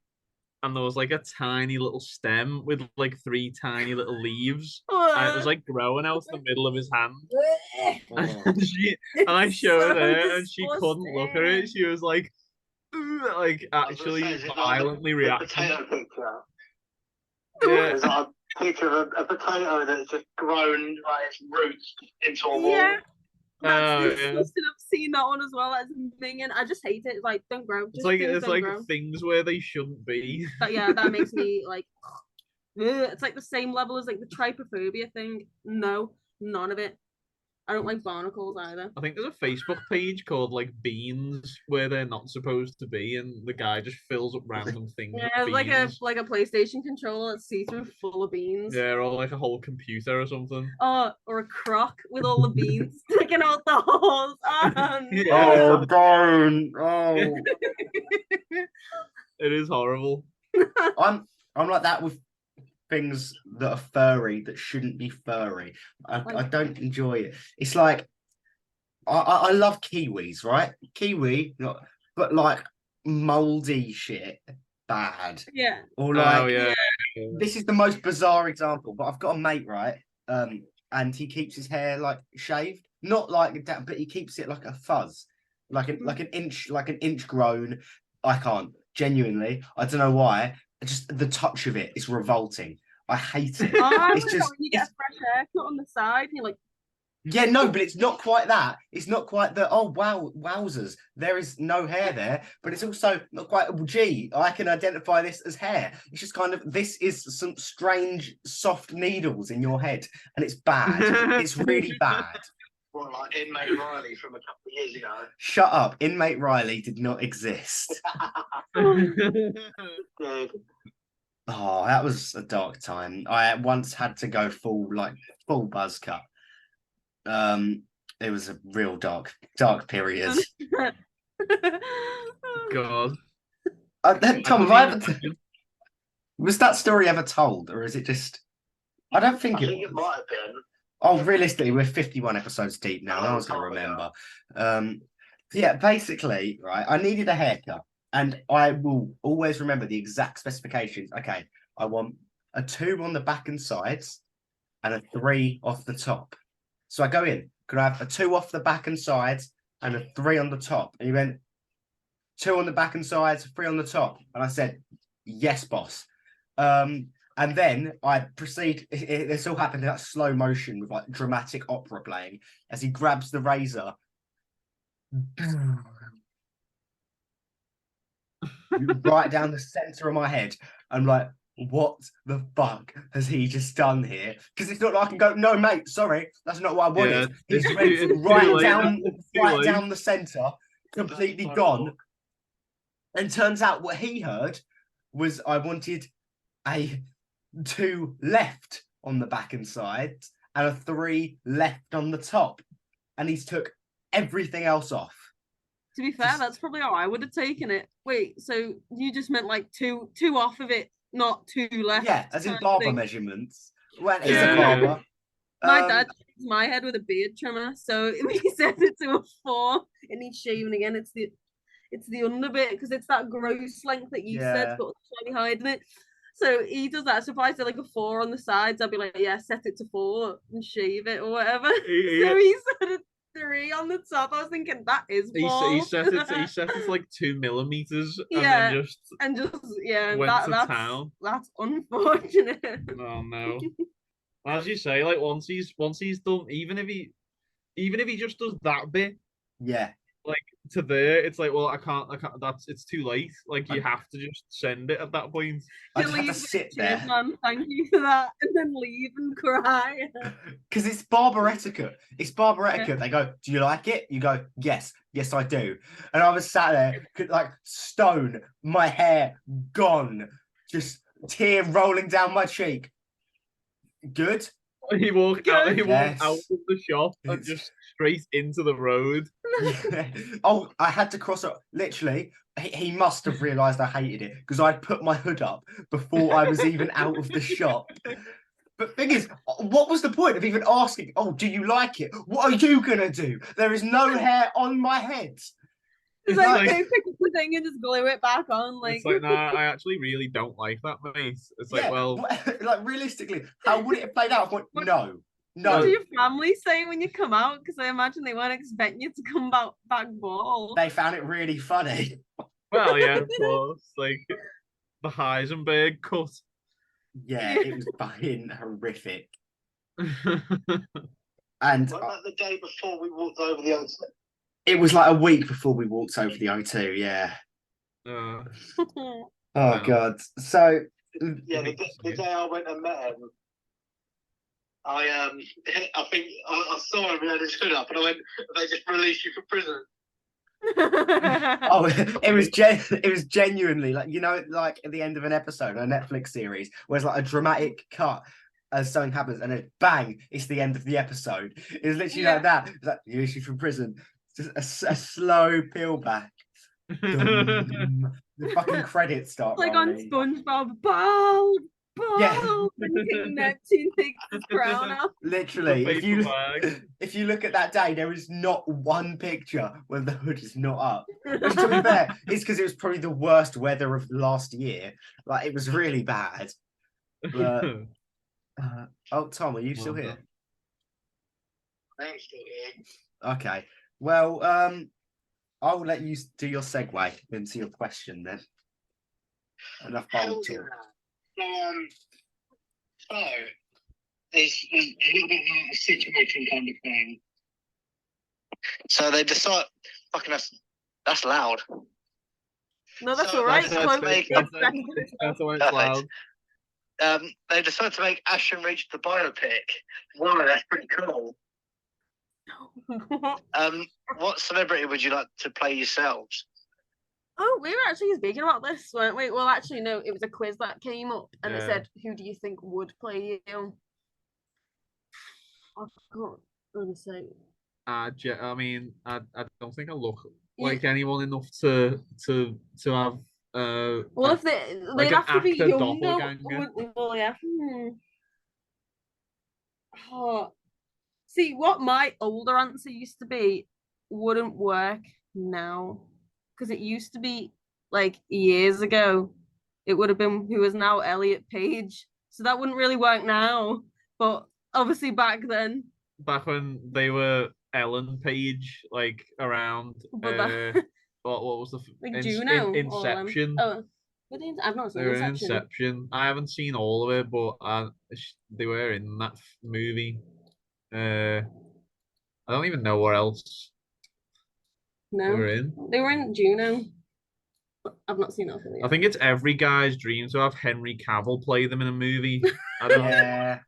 and there was like a tiny little stem with like 3 tiny little leaves, and it was like growing out the middle of his hand. And I showed her, and she couldn't look at it. She was like actually violently reacting. Yeah. There's like a picture of a potato that's just grown like its roots into a wall. Yeah. That's disgusting. I've seen that one as well. That's minging. I just hate it. It's like don't grow. It's like things where they shouldn't be. But yeah, that makes me like. It's like the same level as like the trypophobia thing. No, none of it. I don't like barnacles either. I think there's a Facebook page called like beans where they're not supposed to be, and the guy just fills up random things. Yeah, like a PlayStation controller that's see-through full of beans. Yeah, or like a whole computer or something. Oh, or a crock with all the beans sticking out the holes. Oh, no. Oh, don't. Oh. It is horrible. I'm like that with things that are furry that shouldn't be furry. I don't enjoy it. It's like I love kiwis, right? Kiwi, but like moldy shit, bad. Yeah. Or like, this is the most bizarre example, but I've got a mate, right? And he keeps his hair like shaved, not like that, but he keeps it like a fuzz, like an inch grown. I can't genuinely. I don't know why. Just the touch of it is revolting. I hate it. It's just when you get a fresh haircut on the side, and you're like, yeah, no, but it's not quite that. It's not quite the wowzers. There is no hair there, but it's also not quite. Gee, I can identify this as hair. It's just kind of this is some strange soft needles in your head, and it's bad. It's really bad. Well, like Inmate Riley from a couple of years ago. Shut up. Inmate Riley did not exist. Good. Oh, that was a dark time. I once had to go full buzz cut. It was a real dark period. God. Tom, was that story ever told, or is it just? I don't think I think it might have been. Oh, realistically, we're 51 episodes deep now. No one's going to remember. Yeah, basically, right, I needed a haircut, and I will always remember the exact specifications. Okay, I want a 2 on the back and sides and a 3 off the top. So I go in, can I have a 2 off the back and sides and a 3 on the top. And he went, 2 on the back and sides, 3 on the top. And I said, yes, boss. And then I proceed. This all happened in that slow motion with like dramatic opera playing as he grabs the razor. Right down the center of my head. I'm like, what the fuck has he just done here? Because it's not like I can go, no, mate, sorry, that's not what I wanted. Yeah, He's right down the center, completely gone. And turns out what he heard was I wanted a 2 left on the back and sides and a 3 left on the top. And he's took everything else off. To be fair, that's probably how I would have taken it. Wait, so you just meant like two off of it, not 2 left? Yeah, as in barber measurements. Well, he's Yeah. a barber. My dad shaved my head with a beard trimmer, so he set it to a 4. It needs shaving again. It's the under bit because it's that gross length that you said, but shiny hide in it. So he does that. So if I said like a 4 on the sides, I'd be like, yeah, set it to 4 and shave it or whatever. Yeah. So he said a 3 on the top. I was thinking that is He balls. set it to like 2 millimeters and Yeah. then just and just went to that's town. That's unfortunate. Oh no. As you say, like once he's done, even if he just does that bit, Yeah. like to there, it's like, well, I can't, it's too late. Like you have to just send it at that point. I You just have to leave sit with, there. "Cheers, man, thank you for that," and then leave and cry. Because it's barber etiquette. It's barber Yeah. etiquette. They go, do you like it? You go, yes, I do. And I was sat there, like stone, my hair gone, just tear rolling down my cheek. Good. He walked out. He Yes. walked out of the shop and just straight into the road. Yeah. Oh, I had to cross up. Literally, he must have realised I hated it because I'd put my hood up before I was even out of the shop. But thing is, what was the point of even asking? Oh, do you like it? What are you gonna do? There is no hair on my head. It's like they pick up the thing and just glue it back on. Like, It's like, nah, I actually really don't like that, mate. It's like, Yeah, well, like realistically, how would it have played out? I went, no. what do your family say when you come out? Because I imagine they weren't expecting you to come back bald. They found it really funny. well, yeah, of course. Like the Heisenberg cut. Yeah, it was fucking horrific. And What about the day before we walked over the O2? it was like a week before we walked over the O2, yeah. Uh, Oh, Wow. God. So, Yeah, the day I went and met him, I think I saw him, he had his hood up, and I went, they just released you from prison. oh, it was genuinely like, you know, like at the end of an episode, a Netflix series, where it's like a dramatic cut as something happens, and then bang, it's the end of the episode. It's literally like that. It's like, you issued from prison. Just a slow peel back. Dum, the fucking credits start Like on rolling. SpongeBob, bald, Yeah. and King Neptune takes his crown off. Literally, The paper bag. if you look at that day, there is not one picture where the hood is not up. Which, to be fair, it's because it was probably the worst weather of last year. Like, it was really bad. But, oh, Tom, are you still here? I'm still here. Okay. Well, I'll let you do your segue into your question then. Enough bold talk. So, there's a little bit of a situation kind of thing. So they decide, fucking that's loud. No, that's So all right. that's- Chloe. That's why it's loud. They decided to make Ashen Reach the biopic. Wow, that's pretty cool. What celebrity would you like to play yourselves? Oh, we were actually speaking about this, weren't we? Well, actually, no, it was a quiz that came up and it Yeah. said, who do you think would play you? I can't really say. I don't think I look like anyone enough to have. Well, if they'd like have an to be actor young, though, doppelganger. wouldn't they? Well, yeah. Oh. See, what my older answer used to be wouldn't work now. Because it used to be, like, years ago, it would have been who is now Elliot Page. So that wouldn't really work now. But obviously back then. back when they were Ellen page like around But that- what was the like Juno or, Inception? I've not seen They were in Inception. Inception. I haven't seen all of it, but they were in that movie. I don't even know where else they No, were in. they were in Juno. But I've not seen anything. I think it's every guy's dream to have Henry Cavill play them in a movie. I don't. Yeah.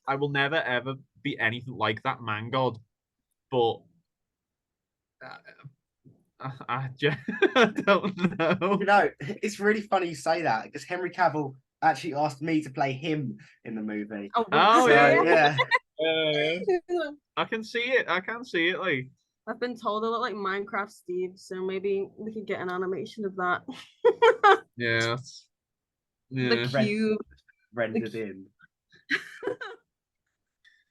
I will never ever be anything like that man god, but I don't know. You know, it's really funny you say that because Henry Cavill actually asked me to play him in the movie. Oh, Oh, So, yeah. yeah. I can see it. I can see it. Like, I've been told I look like Minecraft Steve, so maybe we could get an animation of that. yeah, The yeah. cube. Rendered in.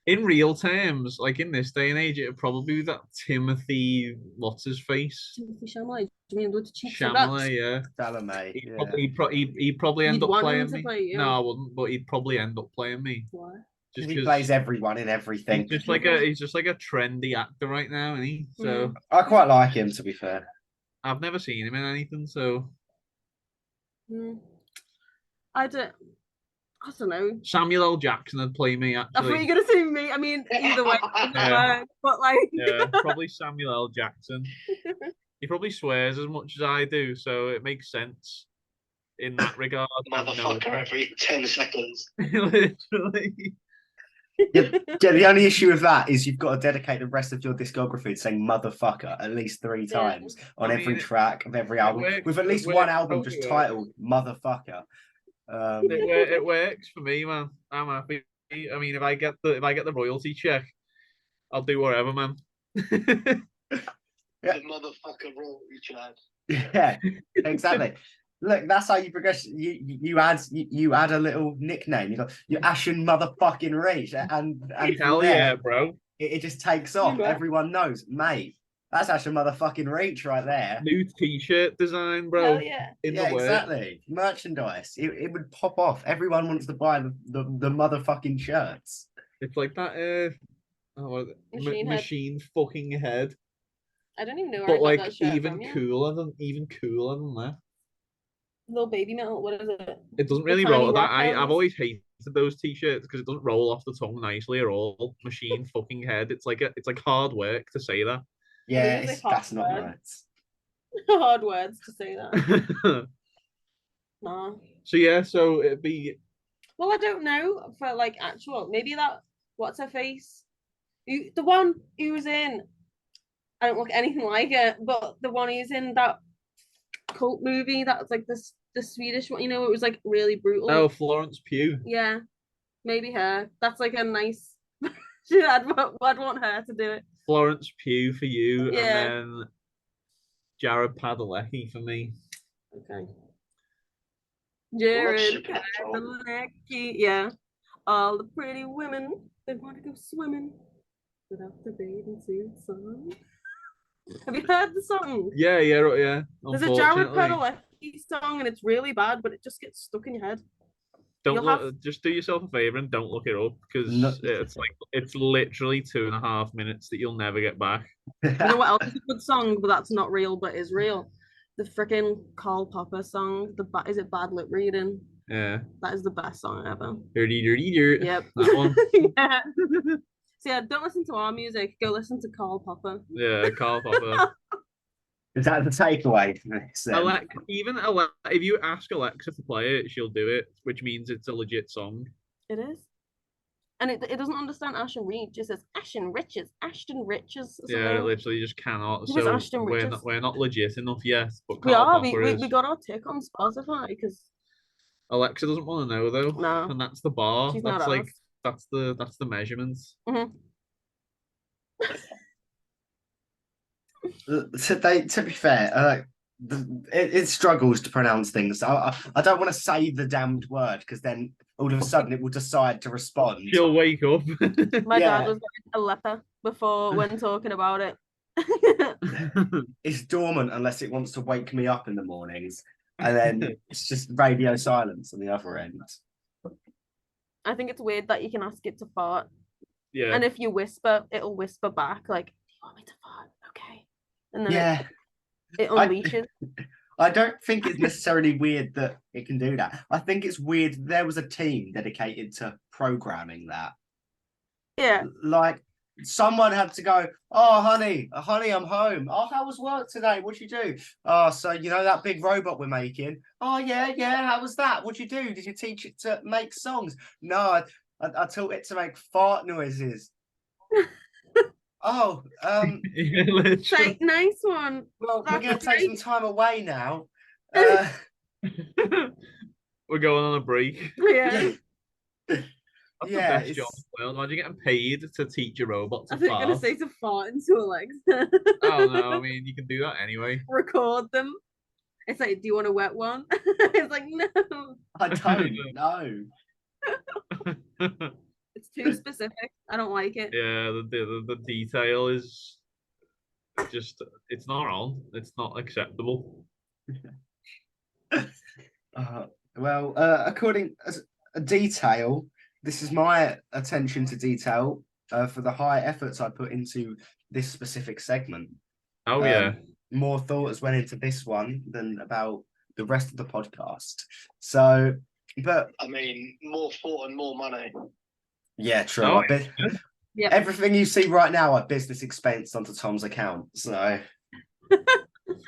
In real terms, like in this day and age, it would probably be that Timothy, what's his face? Timothy Chalamet. Do you mean with the cheeks of Chalamet, yeah. Chalamet, He'd yeah. probably end You'd up want him playing to me. play you? No, I wouldn't, but he'd probably end up playing me. Why? Just He 'cause plays everyone in everything. he's just like a trendy actor right now, isn't he? So I quite like him, to be fair. I've never seen him in anything, so I don't know. Samuel L. Jackson would play me I thought you actually. were gonna say me. I mean, either way, it Yeah. work, but like, Yeah, probably Samuel L. Jackson. He probably swears as much as I do, so it makes sense in that regard. Motherfucker every 10 seconds. Literally. Yeah, the only issue with that is you've got to dedicate the rest of your discography to saying motherfucker at least 3 Yeah. times on I every mean, track of every album, works- with at least it one works album totally just works. titled motherfucker. It works for me, man. I'm happy. I mean, if I get the royalty check, I'll do whatever, man. The motherfucker royalty Chad. Yeah, exactly. Look, that's how you progress. You add a little nickname. You got your Ashen motherfucking Reach, and Hell from there, yeah, bro. it just takes off. Yeah. Everyone knows, mate. That's Ashen motherfucking Reach right there. New t-shirt design, bro. hell yeah. In Yeah, the works. exactly. Merchandise. It would pop off. Everyone wants to buy the motherfucking shirts. It's like that machine fucking head. I don't even know where But I got like that shirt even from, yeah. cooler than that. Little baby metal. What is it? It doesn't The really tiny roll. rock I've bands. always hated those t-shirts because it doesn't roll off the tongue nicely at all. Machine fucking head. It's like hard work to say that. Yeah, It is it's, a hard that's not word. right. Hard words to say that. Nah. So yeah, so it'd be Well, I don't know for like actual. Maybe that. What's her face? The one who was in. I don't look anything like it, but the one who's in that cult movie that was like the Swedish one. You know, it was like really brutal. Florence Pugh. Yeah, maybe her. That's like a nice. I'd want her to do it. Florence Pugh for you, Yeah. and then Jared Padalecki for me. Okay. Jared Worship Padalecki. Yeah. All the pretty women, they want to go swimming without the bathing suits on. Have you heard the song? Yeah. There's a Jared Unfortunately. Padalecki song and it's really bad, but it just gets stuck in your head. Don't You'll look, have- just do yourself a favor and don't look it up because No. it's literally 2.5 minutes that you'll never get back. You know what else is a good song, but that's not real, but is real? The freaking Karl Popper song. Is it Bad Lip Reading? Yeah. That is the best song ever. Dirty dirt. Yep. That one. Yeah. So yeah, don't listen to our music. Go listen to Karl Popper. Yeah, Karl Popper. Is that the takeaway from this then? If you ask Alexa to play it, she'll do it, which means it's a legit song. It is. And it doesn't understand Ashen Reach. It says Ashen Riches. Ashton Riches. or Yeah, something. literally just cannot. Who is So Ashton Riches? we're not legit enough yet, but We Karl are. Popper We is. got our tick on Spotify because Alexa doesn't want to know though. No. And that's the bar. She's not That's like asked. that's the measurements. To be fair, it struggles to pronounce things. I don't want to say the damned word because then all of a sudden it will decide to respond. She'll wake up. my Yeah. dad was getting a leper before when talking about it. It's dormant unless it wants to wake me up in the mornings, and then it's just radio silence on the other end. I think it's weird that you can ask it to fart. Yeah. And if you whisper, it'll whisper back like, "Do you want me to fart?" Okay. And then Yeah. it unleashes. I don't think it's necessarily weird that it can do that. I think it's weird there was a team dedicated to programming that. Yeah. Like someone had to go, "Oh, honey, I'm home. Oh, how was work today? What'd you do? Oh, so you know that big robot we're making? Oh, yeah. How was that? What'd you do? Did you teach it to make songs? No, I taught it to make fart noises." Oh, Yeah, literally. It's like, nice one. well, we're That's going to take some great. time away now. We're going on a break. Yeah. That's Yeah, the best job in the world. Imagine getting paid to teach a robot I to think you're gonna fart. say to fart into a legs. Oh no, I mean you can do that anyway. Record them. It's like, do you want a wet one? It's like, no. I don't know. It's too specific. I don't like it. Yeah, the detail is just it's not on. It's not acceptable. Well, according as a detail, this is my attention to detail for the high efforts I put into this specific segment. Oh yeah. More thought has went into this one than about the rest of the podcast. So, but I mean, more thought and more money. yeah, true. Oh, Yep. Everything you see right now are business expense onto Tom's account. So,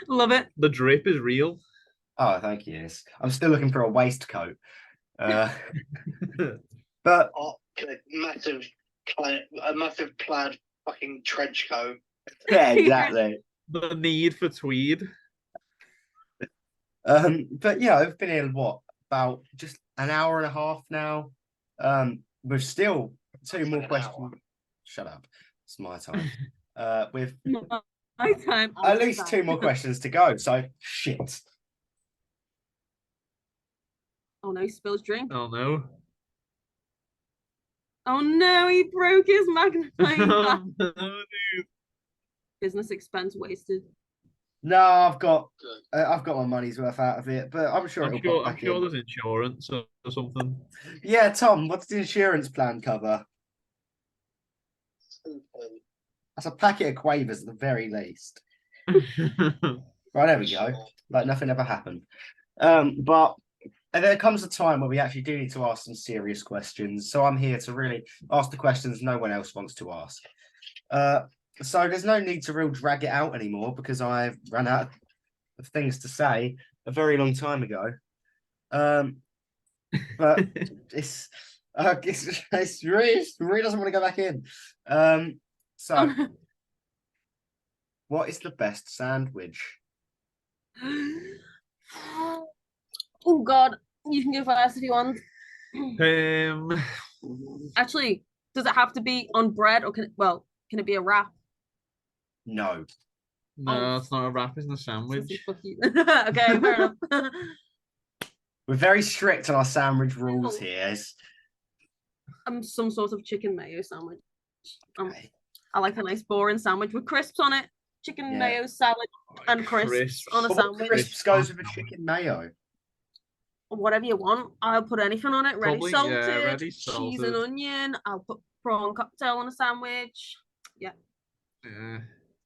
Love it. The drip is real. oh, thank you. I'm still looking for a waistcoat. But Oh, a massive plaid fucking trench coat. yeah, exactly. The need for tweed. But yeah, I've been here about just an hour and a half now. With still two more questions. Shut up. It's my time. With My time. at least two more questions to go. So shit. Oh no, he spills drink. Oh no. Oh no, he broke his magnifying glass. Oh, no, dude. Business expense wasted. No, I've got my money's worth out of it, but I'm sure I'm it'll sure, pop I'm back sure in. there's insurance or something. Yeah, Tom, what's the insurance plan cover? That's a packet of quavers at the very least. Right, there we go. Like nothing ever happened. But and there comes a time where we actually do need to ask some serious questions. So I'm here to really ask the questions no one else wants to ask. So there's no need to real drag it out anymore because I've run out of things to say a very long time ago. But it's really doesn't want to go back in. So what is the best sandwich? Oh God, you can go first if you want. Actually, does it have to be on bread or can it be a wrap? No. No, it's not a wrap, it's a sandwich. Fuck you. Okay, fair enough. We're very strict on our sandwich rules here. Some sort of chicken mayo sandwich. Okay. I like a nice boring sandwich with crisps on it. Chicken Yeah. mayo salad and crisps on a But what sandwich. crisps goes with a chicken mayo? Whatever you want. I'll put anything on it. Ready Probably, salted, yeah, ready cheese and salted. onion. I'll put prawn cocktail on a sandwich. Yeah,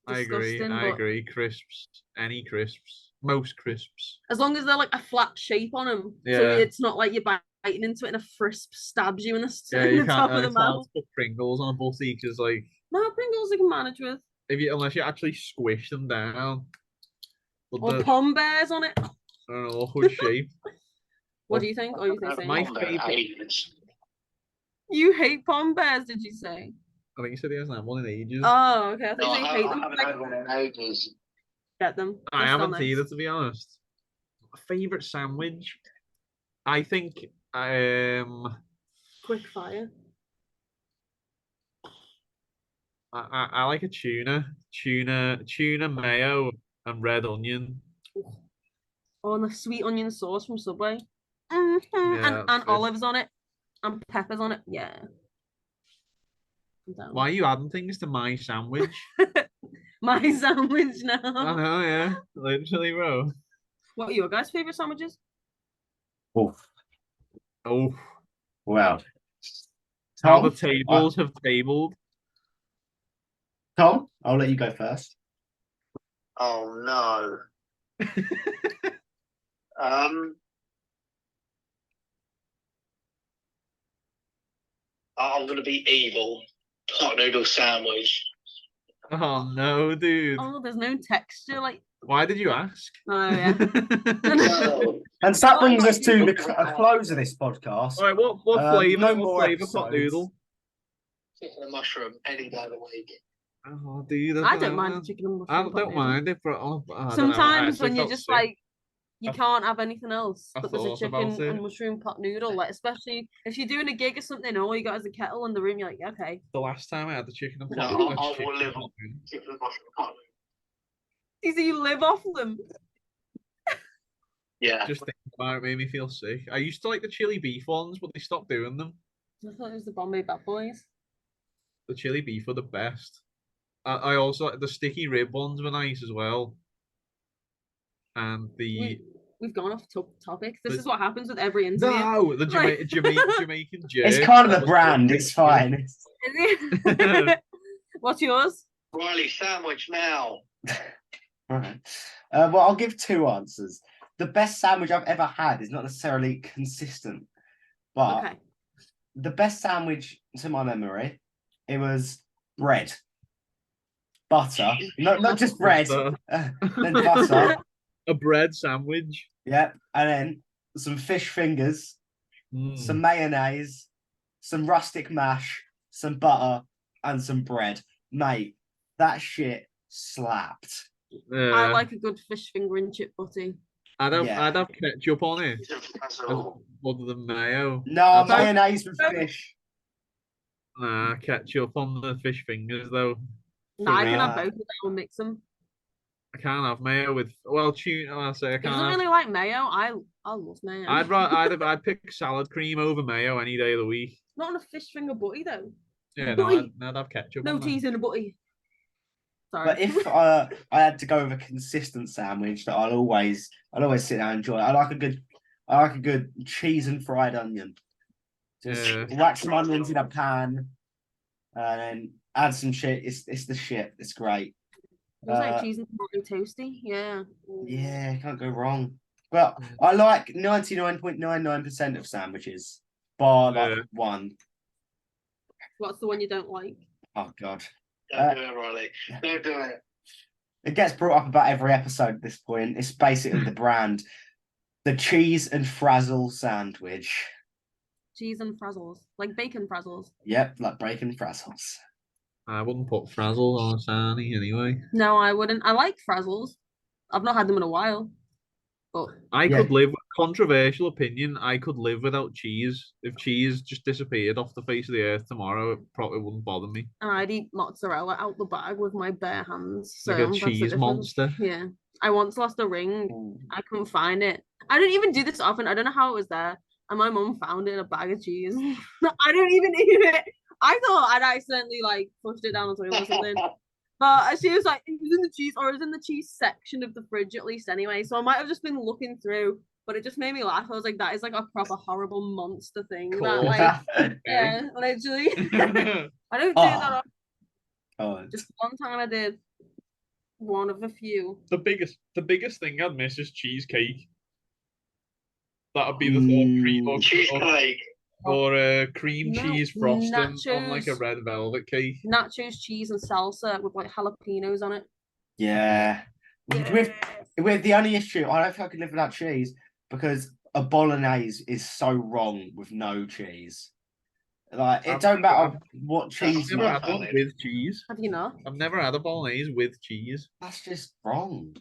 I agree. Disgusting, I but- agree. Crisps, any crisps, most crisps. As long as they're like a flat shape on them. So Yeah. it's not like you're biting into it and a crisp stabs you in the, Yeah, in you the can't, top of the can't mouth. put Pringles on a butty because, like, No, Pringles I can manage with. unless you actually squish them down. But Or the, Pom Bears on it. an awkward shape. What do you think? Or you think My same? favourite. You hate Pom Bears, did you say? I think you said he hasn't had one in ages. Oh, okay. I No, thought you hate them. haven't Like, had one in ages. get them. I They're still haven't nice. either, to be honest. Favorite sandwich? I think Quick fire. I like a tuna mayo and red onion. Oh, and the sweet onion sauce from Subway. Mhm. Yeah, and that's good. olives on it. And peppers on it. Yeah. I'm down. Why are you adding things to my sandwich? My sandwich now. I know, yeah, literally, bro. What are your guys' favourite sandwiches? Oh, Oh, well. How the Tom? tables have tabled. Tom, I'll let you go first. Oh no. I'm gonna be evil. Pot noodle sandwich. Oh no, dude. Oh, there's no texture. Like, Why did you ask? oh yeah. No. And so that brings us to the close of this podcast. All right, what flavor? no what more flavor pot episodes. noodle? Chicken and mushroom any day of the week. Oh, dude, I don't mind the chicken and I mushroom. don't mind it, but I don't know. Sometimes I when you're felt just sick. like, you I- can't have anything else, I but there's a thought about chicken it. and mushroom pot noodle. Like, especially if you're doing a gig or something, and all you got is a kettle in the room, you're like, okay. The last time I had the chicken and No, pot noodle, I will live on chicken and mushroom pot noodle. You see, you live off them. Yeah. just thinking about it made me feel sick. I used to like the chili beef ones, but they stopped doing them. I thought it was the Bombay Bad Boys. The chili beef were the best. I also the sticky rib ones were nice as well. And the We've gone off topic. This The- is what happens with every interview. no, the Like- Jamaican jerk. It's kind of that the was brand. good. It's fine. Is it? What's yours? Riley, sandwich now. Right. Well, I'll give two answers. The best sandwich I've ever had is not necessarily consistent, but Okay. the best sandwich to my memory, it was bread, butter, not just bread, Butter. then butter, A bread sandwich. yeah, and then some fish fingers, Mm. some mayonnaise, some rustic mash, some butter, and some bread. Mate, that shit slapped. I like a good fish finger and chip butty. I'd have Yeah. ketchup on it That's other than mayo. No, That's- mayonnaise with fish. Nah, ketchup on the fish fingers though. No, I can have real. both of them and mix them. I can't have mayo with tuna. I'll say I He can't. doesn't Have, really like mayo. I love mayo. I'd pick salad cream over mayo any day of the week. Not on a fish finger butty though. Yeah, no, Butty. I'd have ketchup. No on that. cheese in a butty. Sorry. But if I had to go with a consistent sandwich that I'll always sit down and enjoy, I like a good cheese and fried onion. Just Yeah. whack some onions in a pan, and then add some shit. It's the shit. It's great. It was like cheese and tomato toasty. Yeah. Yeah, can't go wrong. But I like 99.99% of sandwiches, bar like Yeah. one. What's the one you don't like? Oh god, Don't do it, Riley. Don't do it. it gets brought up about every episode at this point. It's basically the brand, the cheese and frazzle sandwich. Cheese and frazzles. Like bacon frazzles. Yep, like bacon frazzles. I wouldn't put frazzles on a sarnie anyway. No, I wouldn't. I like frazzles. I've not had them in a while. But I Yeah. could live. Controversial opinion. I could live without cheese. If cheese just disappeared off the face of the earth tomorrow, it probably wouldn't bother me. I'd eat mozzarella out the bag with my bare hands. So Like a that's the cheese difference. monster. Yeah. I once lost a ring. Ooh. I couldn't find it. I don't even do this often. I don't know how it was there. And my mum found it in a bag of cheese. I don't even eat it. I thought I'd accidentally like pushed it down the toilet or something. But she was like, it was in the cheese, or it was in the cheese section of the fridge at least anyway. So I might have just been looking through, but it just made me laugh. I was like, that is like a proper horrible monster thing. That, Cool. like, yeah, literally. I don't do that often. Oh, Just one time I did. One of a few. the biggest thing I'd miss is cheesecake. That'd be the thought cream Cheesecake. or cream No, cheese frosting on like a nachos. red velvet cake. Nachos, cheese, and salsa with like jalapenos on it. yeah. With the only issue, I don't think I could live without cheese because a bolognese is so wrong with no cheese. Like it don't matter what cheese. I've never you had one have, with cheese. Have you not? I've never had a bolognese with cheese. That's just wrong.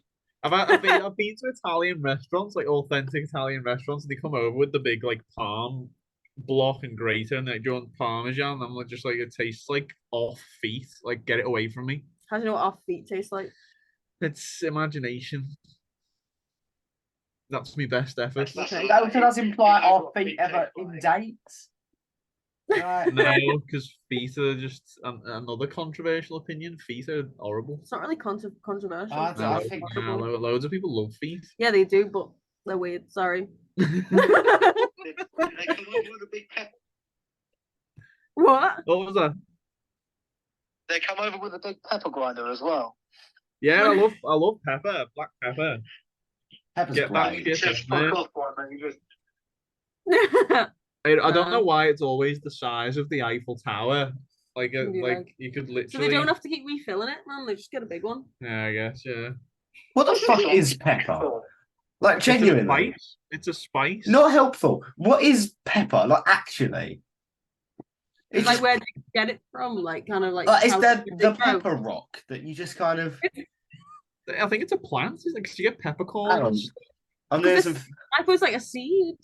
I've been to Italian restaurants, like authentic Italian restaurants, and they come over with the big like palm block and grater, and they do on parmesan. And I'm like, just like it tastes like off feet. Like get it away from me. How do you know what off feet tastes like? It's imagination. That's my best effort. Okay. That does imply our feet ever in dates. Right. No, because feet are just another controversial opinion. Feet are horrible. It's not really controversial. I It's don't just think- horrible. Loads of people love feet. Yeah, they do, but they're weird. Sorry. They come over with a big pepper. What? What was that? They come over with a big pepper grinder as well. Yeah, I love pepper, black pepper. Pepper's Get that great. shit in there. Fuck off, man. You just I don't know why it's always the size of the Eiffel Tower. Like Yeah. you could So literally. they don't have to keep refilling it, man. They just get a big one. Yeah, I guess. Yeah. What the fuck is pepper? Like, genuinely. It's a spice. Not helpful. What is pepper? Like, actually? It's like where they get it from, like kind of like. Is how that they the grow. pepper rock that you just kind of... I think it's a plant. It's like, 'cause you get Hang on. peppercorns. I'm doing some... I thought it's like a seed,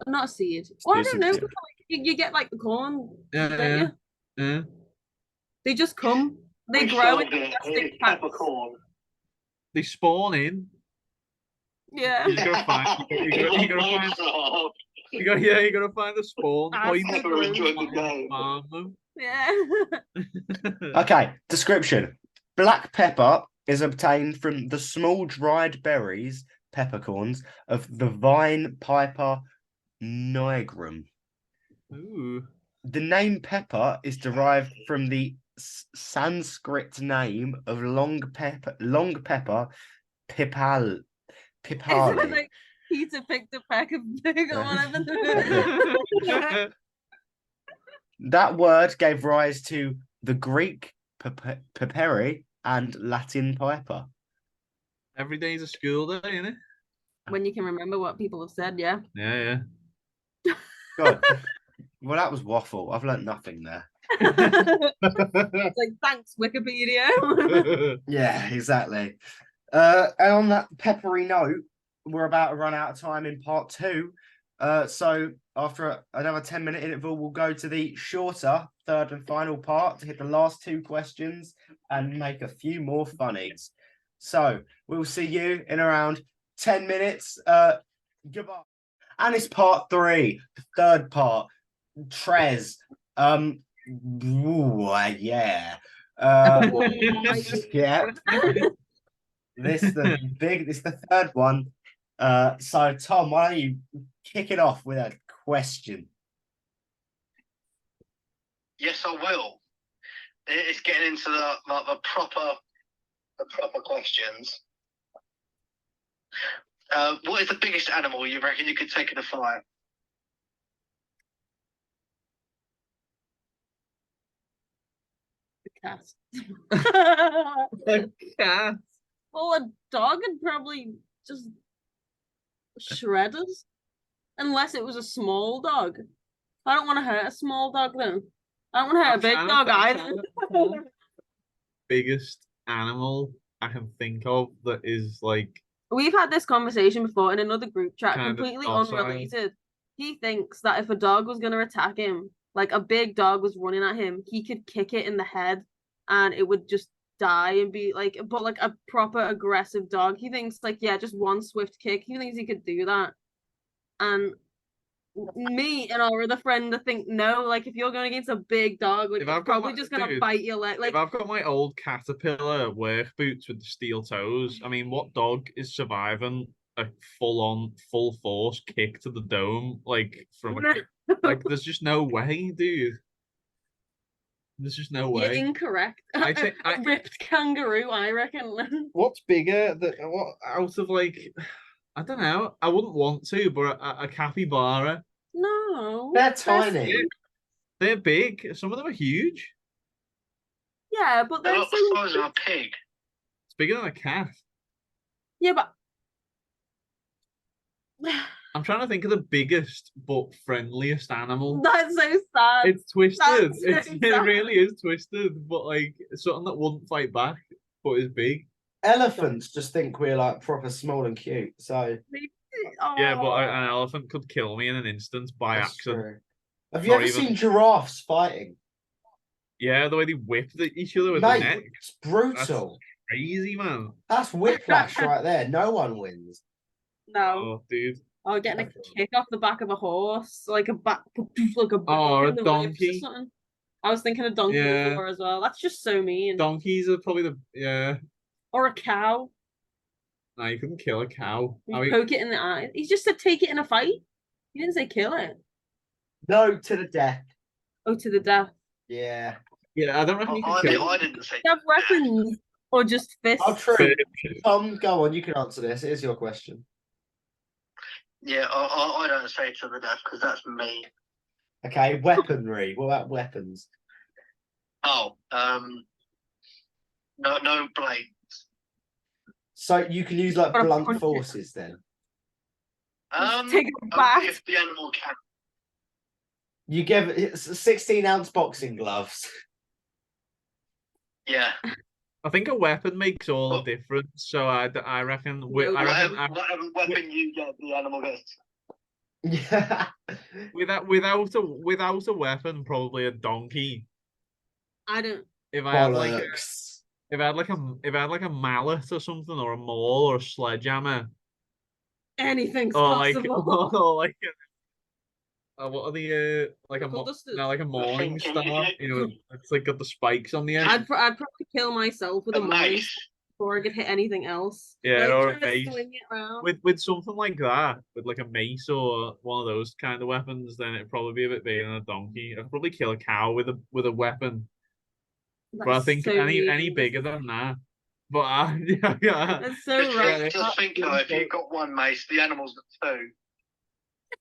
not a seed. Well, I Do don't know. some- Like, you get like the corn, Yeah, don't yeah. you? Yeah. They just come. They We grow solved in it. plastic It's packs. peppercorn. They spawn in. Yeah. You gotta find. You gotta find. You gotta find the spawn Ah, point. pepper enjoyed the game. Farm them. Yeah. Okay, description. Black pepper is obtained from the small dried berries, peppercorns, of the vine piper nigrum. Ooh. The name pepper is derived from the Sanskrit name of long pepper, pipal, Is it pipali. like Peter picked a peck of pig or whatever? That word gave rise to the Greek peperi and Latin piper. Every day's a school day, isn't it? When you can remember what people have said, yeah. Yeah, God, well, that was waffle. I've learnt nothing there. It's like, thanks, Wikipedia. yeah. Yeah, exactly. And on that peppery note, we're about to run out of time in part 2. So after another 10-minute interval, we'll go to the shorter third and final part to hit the last 2 questions and make a few more funnies. So we'll see you in around 10 minutes. Goodbye. And it's part 3, the third part. Trez. Ooh, yeah. Yeah. This the third one. So Tom, why don't you kick it off with a question? Yes, I will. It's getting into the proper questions. What is the biggest animal you reckon you could take in a fight? Cat. Cat. Well, a dog would probably just shred us. Unless it was a small dog. I don't want to hurt a small dog though. I don't want to hurt a big dog either. Biggest animal I can think of that is like We've had this conversation before in another group chat, Kind of completely docile. unrelated. He thinks that if a dog was going to attack him, like a big dog was running at him, he could kick it in the head and it would just die and be like, but like a proper aggressive dog. He thinks like, yeah, just one swift kick. He thinks he could do that. And me and our other friend, I think, no, like if you're going against a big dog, like If it's I've got probably my- just going to dude, bite your leg. Like, if I've got my old Caterpillar work boots with the steel toes, I mean, what dog is surviving a full force kick to the dome like from a like? There's just no way, dude. There's just no you're way. incorrect. I think A ripped kangaroo, I reckon. What's bigger? What out of like? I don't know. I wouldn't want to, but a capybara. No. They're tiny. They're big. Some of them are huge. Yeah, but They're they're not the so... size of a pig. It's bigger than a cat. Yeah, but... I'm trying to think of the biggest but friendliest animal. That's so sad. It's twisted. That's so It sad. really is twisted, but like something that wouldn't fight back, but is big. Elephants just think we're like proper small and cute. So Yeah, but Oh. an elephant could kill me in an instant by that's accident. true. Have you Not ever even- seen giraffes fighting? Yeah, the way they whip each other with Mate, the neck. it's brutal. Crazy, man. That's whiplash right there. No one wins. No. Oh, dude. Or getting a kick off the back of a horse, like a back, like a Or a in the ribs or donkey. something. I was thinking of donkey Yeah. before as well. That's just so mean. Donkeys are probably the Or a cow. No, you couldn't kill a cow. You I mean, poke it in the eye. He just said take it in a fight. He didn't say kill it. No to the death. Oh, to the death. Yeah. Yeah, I don't reckon you could kill. I didn't think. You have weapons or just fists? Oh, true. Tom, go on. You can answer this. It is your question. Yeah, I don't say to the death because that's me. Okay, weaponry. What about weapons? Oh, no blade. So you can use like Or blunt punch it. forces then. Take it Only back. if the animal can. You give it 16-ounce boxing gloves. Yeah. I think a weapon makes all the difference. So I reckon. Whatever weapon you get, the animal gets. Yeah. without a weapon, probably a donkey. I don't. If I had like Bollocks. if I had like a mallet or something, or a maul or a sledgehammer, Anything's or like possible. or like what are the like Knuckle dusters. like a morning star? You know, it's like got the spikes on the end. I'd probably kill myself with a morning mace. before I could hit anything else. Yeah, Like, or a try to mace. swing it round. With something like that, with like a mace or one of those kind of weapons, then it'd probably be a bit bigger than a donkey. I'd probably kill a cow with a weapon. But I That's think so any mean. bigger than that. But yeah. That's so right. Just think, if you've got one mace, the animal's got two.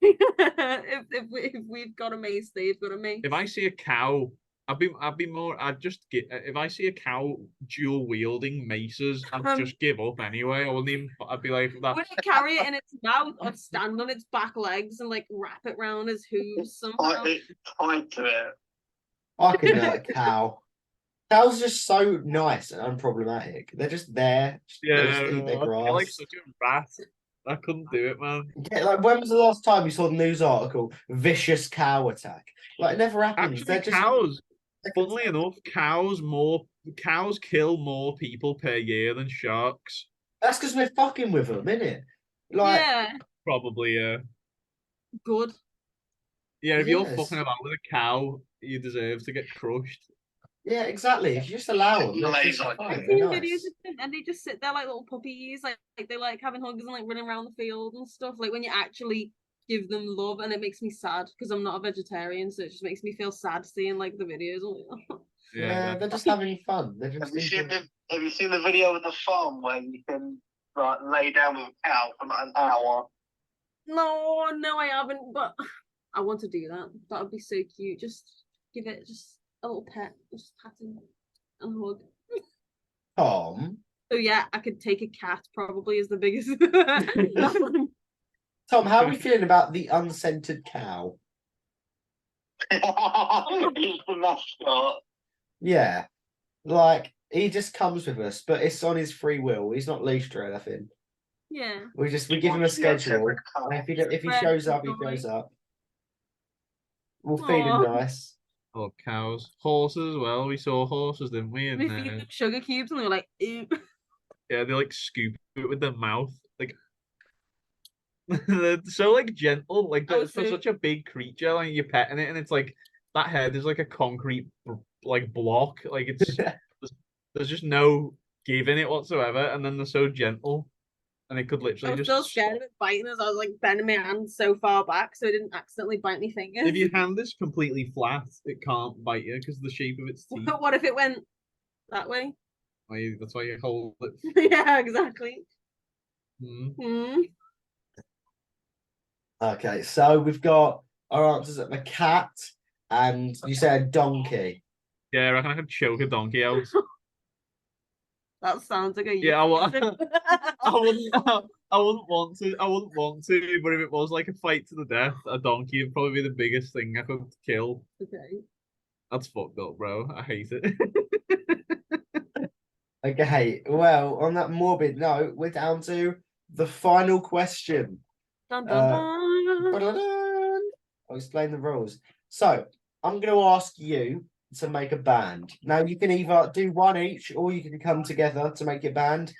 if we've got a mace, they've got a mace. If I see a cow, I'd just get. If I see a cow dual wielding maces, I'd just give up anyway. I wouldn't even. I'd be like, that. Would it carry it in its mouth or stand on its back legs and like wrap it round his hooves somehow? Tied to it. I could hurt a cow. Cows are just so nice and unproblematic. They're just there. They just eat their I grass. feel like such a rat. I couldn't do it, man. Yeah, like when was the last time you saw the news article? Vicious cow attack. Like it never happens. Actually, They're just cows. Funnily enough, cows kill more people per year than sharks. That's because we're fucking with them, innit? Like, Yeah, Probably, good. yeah. If you're Yes. fucking about with a cow, you deserve to get crushed. yeah, exactly. If you just allow them, they're just Lazy. fine. I've They're seen nice. videos of them and they just sit there like little puppies, like they like having hugs and like running around the field and stuff. Like when you actually give them love, and it makes me sad because I'm not a vegetarian, so it just makes me feel sad seeing like the videos. Yeah, they're just having fun. They're just Have you seen the video of the farm where you can like lay down with a cow for like an hour? No, I haven't, but I want to do that. That would be so cute. Just give it just a little pet, just pat and hug. Tom. So yeah, I could take a cat. Probably is the biggest. Tom, how are we feeling about the unscented cow? He's the mascot. Yeah. Like, he just comes with us, but it's on his free will. He's not leashed or anything. Yeah. We give him a schedule. And if he shows up, he shows up. We'll feed him nice. Oh, cows, horses as well. We saw horses, didn't we? We feed them sugar cubes, and they were like, ew. Yeah, they like scoop it with their mouth, like. They're so like gentle, like for such a big creature. Like you're petting it, and it's like that head is like a concrete like block. Like it's there's just no giving it whatsoever, and then they're so gentle, and it could literally I was just. still scared of it biting us. I was like bending my hand so far back so it didn't accidentally bite my fingers. If your hand is completely flat, it can't bite you because of the shape of its teeth. But what if it went that way? That's why you hold it. Yeah, exactly. Okay, so we've got our answers at the cat, and you said donkey. Yeah, I reckon I could choke a donkey out. That sounds like a Yeah, I wouldn't want to. I wouldn't want to, but if it was like a fight to the death, a donkey would probably be the biggest thing I could kill. Okay. That's fucked up, bro. I hate it. Okay, well, on that morbid note, we're down to the final question. Dun, dun, dun. Ba-da-dun. I'll explain the rules. So, I'm going to ask you to make a band. Now, you can either do one each, or you can come together to make a band.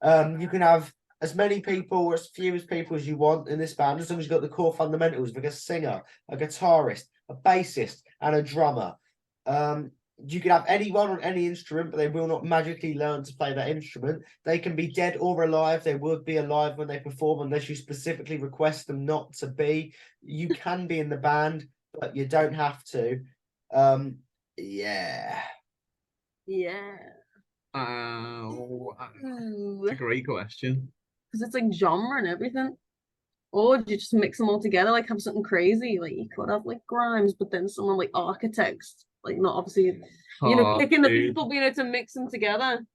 You can have as many people or as few as people as you want in this band, as long as you've got the core fundamentals, like a singer, a guitarist, a bassist, and a drummer. You can have anyone on any instrument, but they will not magically learn to play that instrument. They can be dead or alive. They will be alive when they perform, unless you specifically request them not to be. You can be in the band, but you don't have to. Yeah. Yeah. It's a great question. Because it's like genre and everything. Or do you just mix them all together, like have something crazy? Like you could have like Grimes, but then someone like Architects, like not obviously, picking the people, but to mix them together.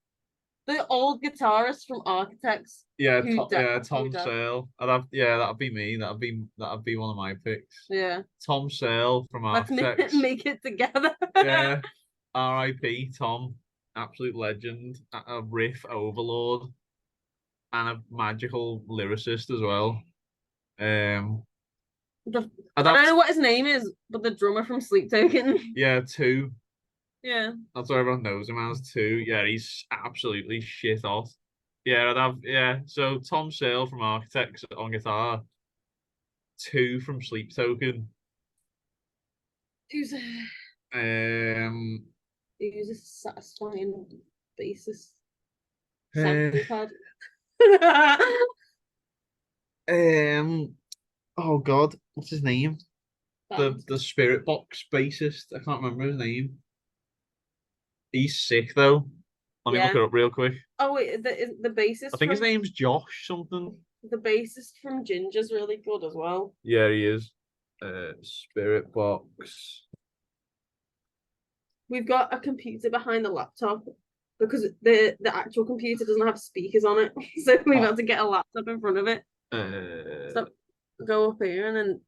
The old guitarist from Architects. Yeah, who Tom Sale. That'd be me. That'd be one of my picks. Yeah. Tom Sale from Let's Architects. make it together. Yeah. R.I.P. Tom. Absolute legend. A riff overlord. And a magical lyricist as well. I don't know what his name is, but the drummer from Sleep Token. Yeah, 2. Yeah. That's what everyone knows him as, 2. Yeah, he's absolutely shit hot. Yeah, so Tom Sale from Architects on guitar. 2 from Sleep Token. Who's a satisfying bassist? Sample pad. Oh god, what's his name? The Spirit Box bassist. I can't remember his name. He's sick though. Let me look it up real quick. Oh wait, the bassist. I think his name's Josh something. The bassist from Ginger's really good as well. Yeah, he is. Spirit Box. We've got a computer behind the laptop because the actual computer doesn't have speakers on it, so we've had to get a laptop in front of it. So go up here and then.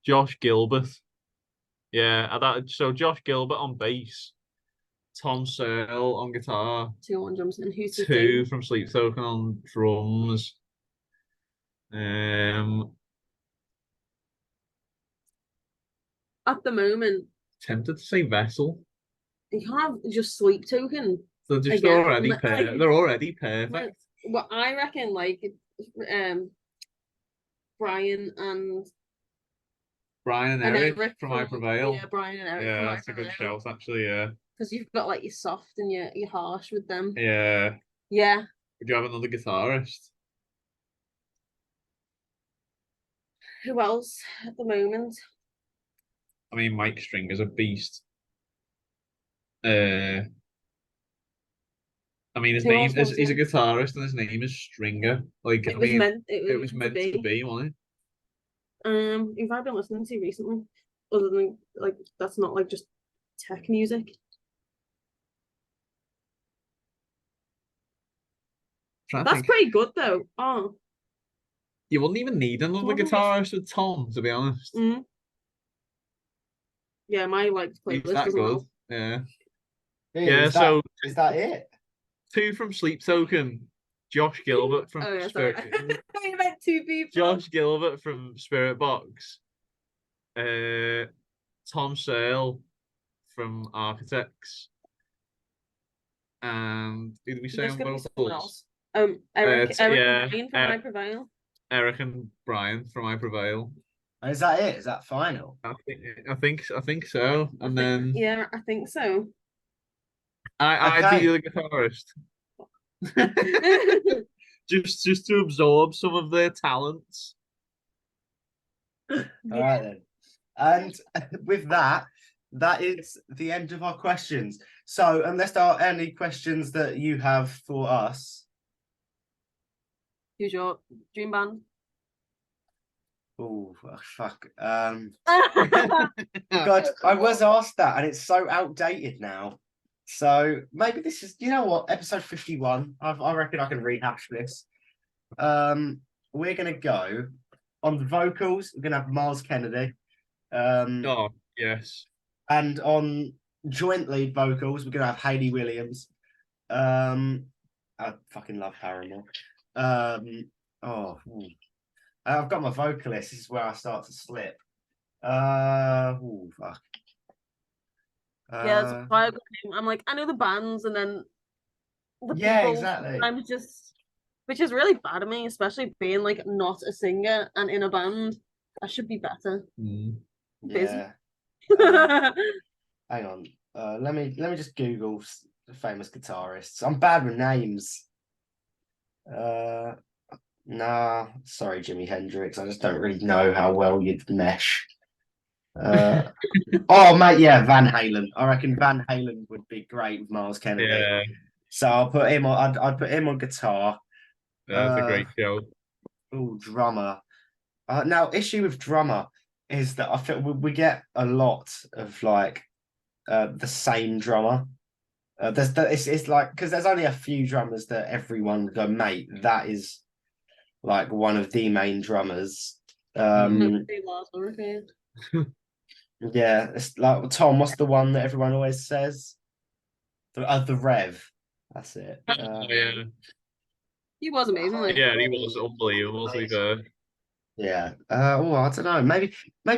Josh Gilbert. Yeah, so Josh Gilbert on bass, Tom Searle on guitar, 2 on drums, and who's 2 from Sleep Token on drums. At the moment, tempted to say Vessel. You can't have just Sleep Token. They're just already they're already perfect. Well, I reckon Brian and Eric from I Prevail. Yeah, Brian and Eric. Yeah, that's a good shout, actually. Yeah, because you've got your soft and your harsh with them. Yeah. Yeah. Would you have another guitarist? Who else at the moment? I mean, Mike Stringer's a beast. I mean, he's a guitarist and his name is Stringer. It was meant to be, wasn't it? Who have I been listening to recently? Other than that's not just tech music. That's pretty good though. Oh. You wouldn't even need another guitarist with Tom, to be honest. Mm-hmm. Yeah, my playlist that doesn't good. help. Yeah. Yeah, so is that it? 2 from Sleep Token, Josh Gilbert from Spirit. I meant 2 people. Josh Gilbert from Spirit Box, Tom Searle from Architects, and who did we say on vocals? Eric and Brian from I Prevail. Eric and Brian from I Prevail. And is that it? Is that final? I think so. And then yeah, I think so. I'd be the guitarist. just to absorb some of their talents. All right then. And with that is the end of our questions. So unless there are any questions that you have for us. Who's your dream band? Oh fuck. God, I was asked that and it's so outdated now. So maybe this is, episode 51. I reckon I can rehash this. We're gonna go on the vocals. We're gonna have Miles Kennedy. Oh yes. And on joint lead vocals, we're gonna have Hayley Williams. I fucking love Paramore. I've got my vocalist. This is where I start to slip. Fuck. Yeah, that's why I got him. I'm I know the bands, and then the people, exactly. I'm just, which is really bad of me, especially being not a singer and in a band. I should be better. Yeah. Hang on. Let me just Google famous guitarists. I'm bad with names. Nah, sorry, Jimi Hendrix. I just don't really know how well you'd mesh. Oh mate, yeah, Van Halen. I reckon Van Halen would be great with Miles Kennedy. Yeah, So I'll put him on. I'd put him on guitar. that's a great show. Oh, drummer. Now, issue with drummer is that I feel we get a lot of like the same drummer. It's like because there's only a few drummers that everyone go, mate, that is like one of the main drummers. Yeah, it's like Tom. What's the one that everyone always says? The Rev. That's it. Yeah, He was amazing. Like, yeah, he was unbelievable. To be fair, Yeah. Oh, I don't know. Maybe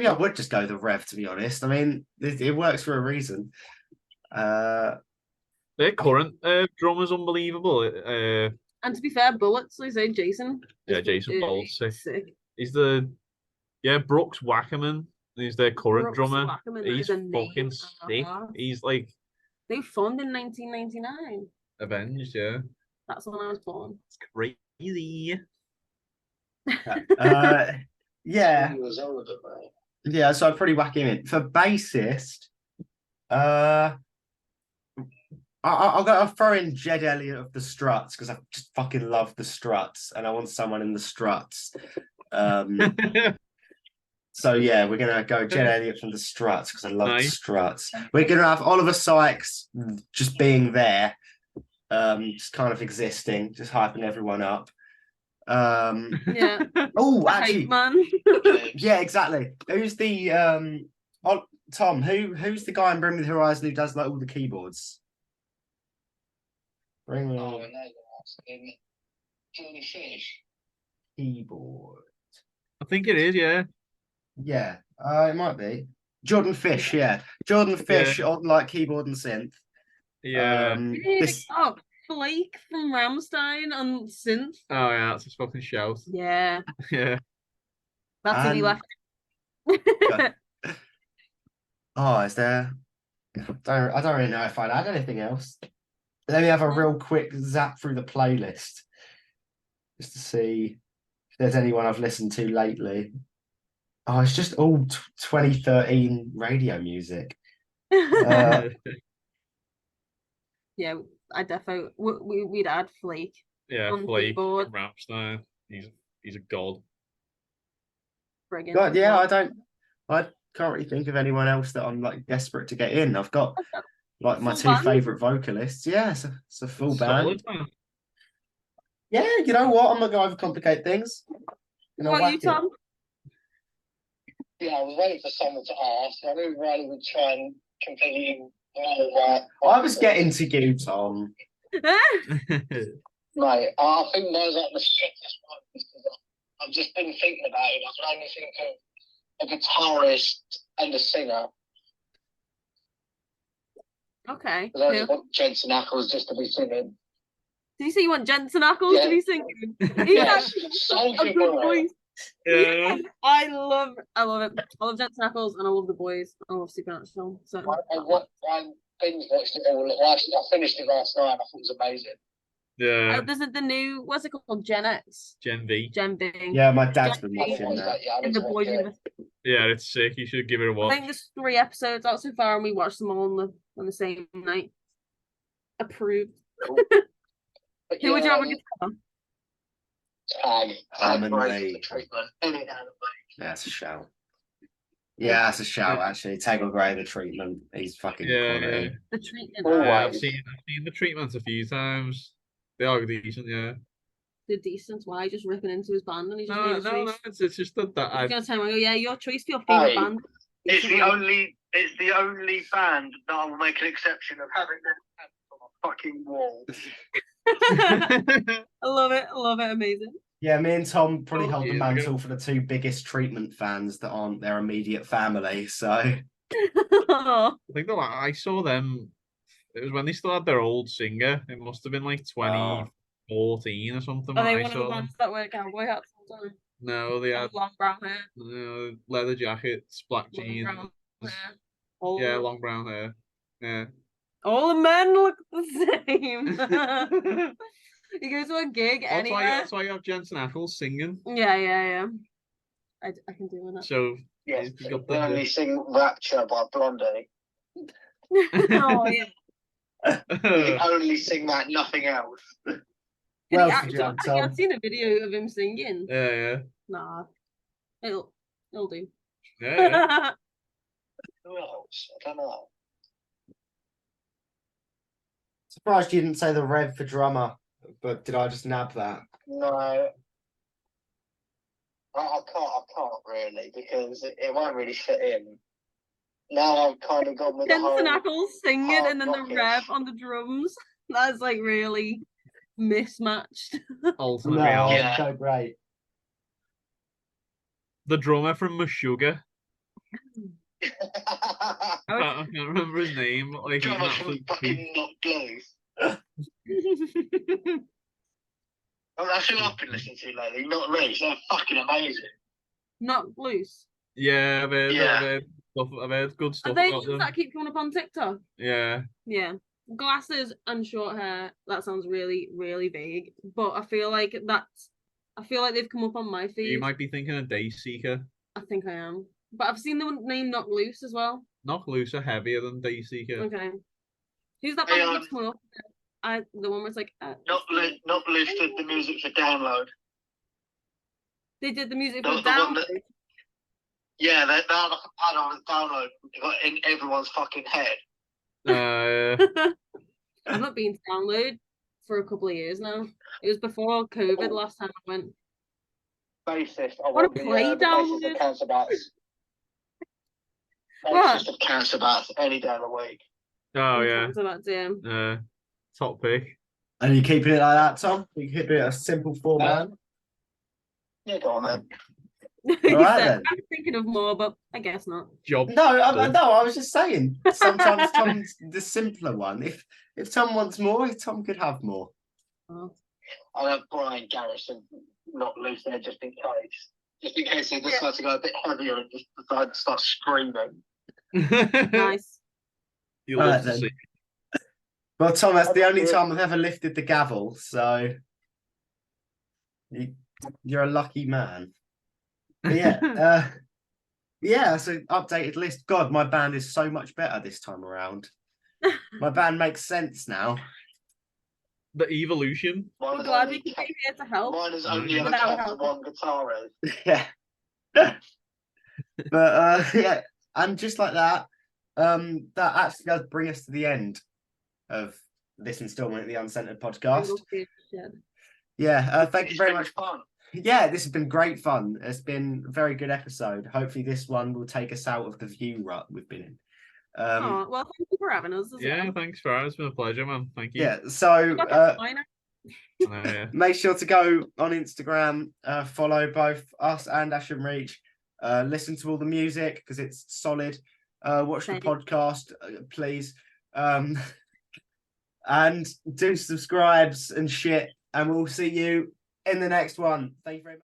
I would just go the Rev. To be honest, I mean, it works for a reason. their current drummer's unbelievable. and to be fair, Bullets, they say Jason. Yeah, Jason Bolt's sick. Sick. He's Brooks Wackerman. He's their current Brooks drummer. Wackerman He's is a name fucking and a sick. half. He's like They formed in 1999. Avenged, yeah. That's when I was born. It's crazy. Yeah. Yeah, so I'd probably whack him in. For bassist, I'll throw in Jed Elliott of the Struts because I just fucking love the Struts and I want someone in the Struts. So yeah, we're gonna go Jed Elliott from the Struts because I love the Struts. We're gonna have Oliver Sykes just being there, just kind of existing, just hyping everyone up. Yeah. Oh, actually, man. yeah, exactly. Who's the Tom? Who's the guy in Bring Me the Horizon who does like all the keyboards? Bring me keyboard. I think it is, yeah. Yeah, it might be Jordan Fish. Yeah, Jordan Fish on like keyboard and synth. Yeah. Blake from Rammstein on synth. Oh yeah, that's his fucking shout. Yeah. Yeah. That's if he left. Oh, is there? I don't really know if I'd add anything else. Let me have a real quick zap through the playlist just to see if there's anyone I've listened to lately. Oh, it's just all 2013 radio music. Yeah, I definitely we'd add Flake. Yeah, on Flake keyboard. from Rammstein. He's a god. Friggin' God, yeah, I can't really think of anyone else that I'm like desperate to get in. I've got like my Full two favourite vocalists. Yeah, it's a full band. Solid, man. Yeah, you know what? I'm not going to overcomplicate things. What are you, Tom? Yeah, I was waiting for someone to ask. I knew Riley would try and completely. I was getting to you, Tom. Right, I think mine's like the shittest one because I've just been thinking about it. I can only think of a guitarist and a singer. Okay. Because I just want Jensen Ackles just to be singing. Did you say you want Jensen Ackles to be singing? He's actually a good voice. Yeah. I love it. I love Jensen Ackles and I love The Boys. I love Supernatural. So I binge watched it all. I finished it last night. I thought it was amazing. Yeah. There's the new, what's it called? Gen X? Gen V. Gen V. Yeah, my dad's been Gen V. watching that. And The Boys. Yeah, it's sick. You should give it a watch. I think there's 3 episodes out so far and we watched them all on the same night. Approved. Who would you have a guitar? That's a shout. Yeah, that's a shout. Actually, Tag or Grey, the treatment. He's fucking quality. The treatment. I've seen the treatments a few times. They are decent, yeah. They're decent. Why just ripping into his band and he just made a No, choice? it's just that I was I gonna tell him, yeah, your choice for your favorite band. It's the only band that I will make an exception of having them on a fucking wall. I love it. Amazing. Yeah, me and Tom probably hold the years mantle ago. for the 2 biggest treatment fans that aren't their immediate family. So I think I saw them. It was when they still had their old singer. It must have been like 2014 or something. Are they when I one of the saw them. bands that wear cowboy hats all the time? No, they had Long brown hair. leather jackets, black Long jeans. brown hair. All, Yeah, long brown hair. Yeah. all the men look the same. You go to a gig anywhere. That's why you have Jensen Ackles singing. Yeah. I can do that. So Yes, He's got we the- only sing Rapture by Blondie. Oh yeah. We can only sing that, nothing else. Did Well, he did actually? you have, Tom? I've seen a video of him singing. yeah. Nah, it'll do. Yeah. Who else? I don't know. Surprised you didn't say the Rev for drummer, but did I just nab that? No. I can't really, because it won't really fit in. Now I've kind of gone with the Jensen whole... Ackles singing hard and then the rockish. Rev on the drums. That's like really mismatched. Alternate No, reality. Yeah. so great. The drummer from Meshuggah. I I can't remember his name. But, like, he's an Drummer absolute from beast. fucking Not Loose. Oh, that's who I've been listening to lately. Not Loose. They're fucking amazing. Not loose. Yeah, I've heard good Are stuff they about ones them. that keep coming up on TikTok? Yeah. Yeah. Glasses and short hair. That sounds really, really vague. But I feel like they've come up on my feed. You might be thinking of Dayseeker. I think I am. But I've seen the name Not Loose as well. Knock Loose are heavier than Dayseeker. Okay. Who's that Hey, band that's coming up? The one where it's like Not Loose did the music for Download. they did the music The- for the one Down. that- Yeah, that add-on with Download got in everyone's fucking head. I've not been to Download for a couple of years now. It was before COVID last time I went. Bassist. I Wanna want play the bassist Download? of Cancer Bats. What? Bassist of Cancer Bats any day of the week. Oh yeah. So that's Top pick. Are you keeping it like that, Tom? You keeping it a simple format? Yeah, go on then. He Alright said, then. I'm thinking of more, but I guess not. Job. No, done. I was just saying. Sometimes Tom's the simpler one. If Tom wants more, Tom could have more. Oh. I have Brian Garrison Not Loose there just in case. Just in case they decide to go a bit heavier and just decide to start screaming. Nice. You Alright love to then. see. Well, Tom, that's the only Yeah. time I've ever lifted the gavel, so you're a lucky man. But yeah, so updated list. God, my band is so much better this time around. My band makes sense now. The evolution. Mine I'm is glad only we can kept- be here to help. Mine is only ever Without kept help. one guitar. Yeah. But yeah, and just like that, that actually does bring us to the end of this installment of the Uncentered Podcast. Yeah, thank you very much. Fun. Yeah, this has been great fun. It's been a very good episode. Hopefully this one will take us out of the view rut we've been in. Oh, well, thank you for having us as Yeah, well. thanks for having us. It's been a pleasure, man. Thank you. Yeah, so Yeah. make sure to go on Instagram, follow both us and Ashen Reach. Listen to all the music because it's solid. Watch the Thank you. podcast, please. And do subscribes and shit. And we'll see you in the next one. Thank you very much.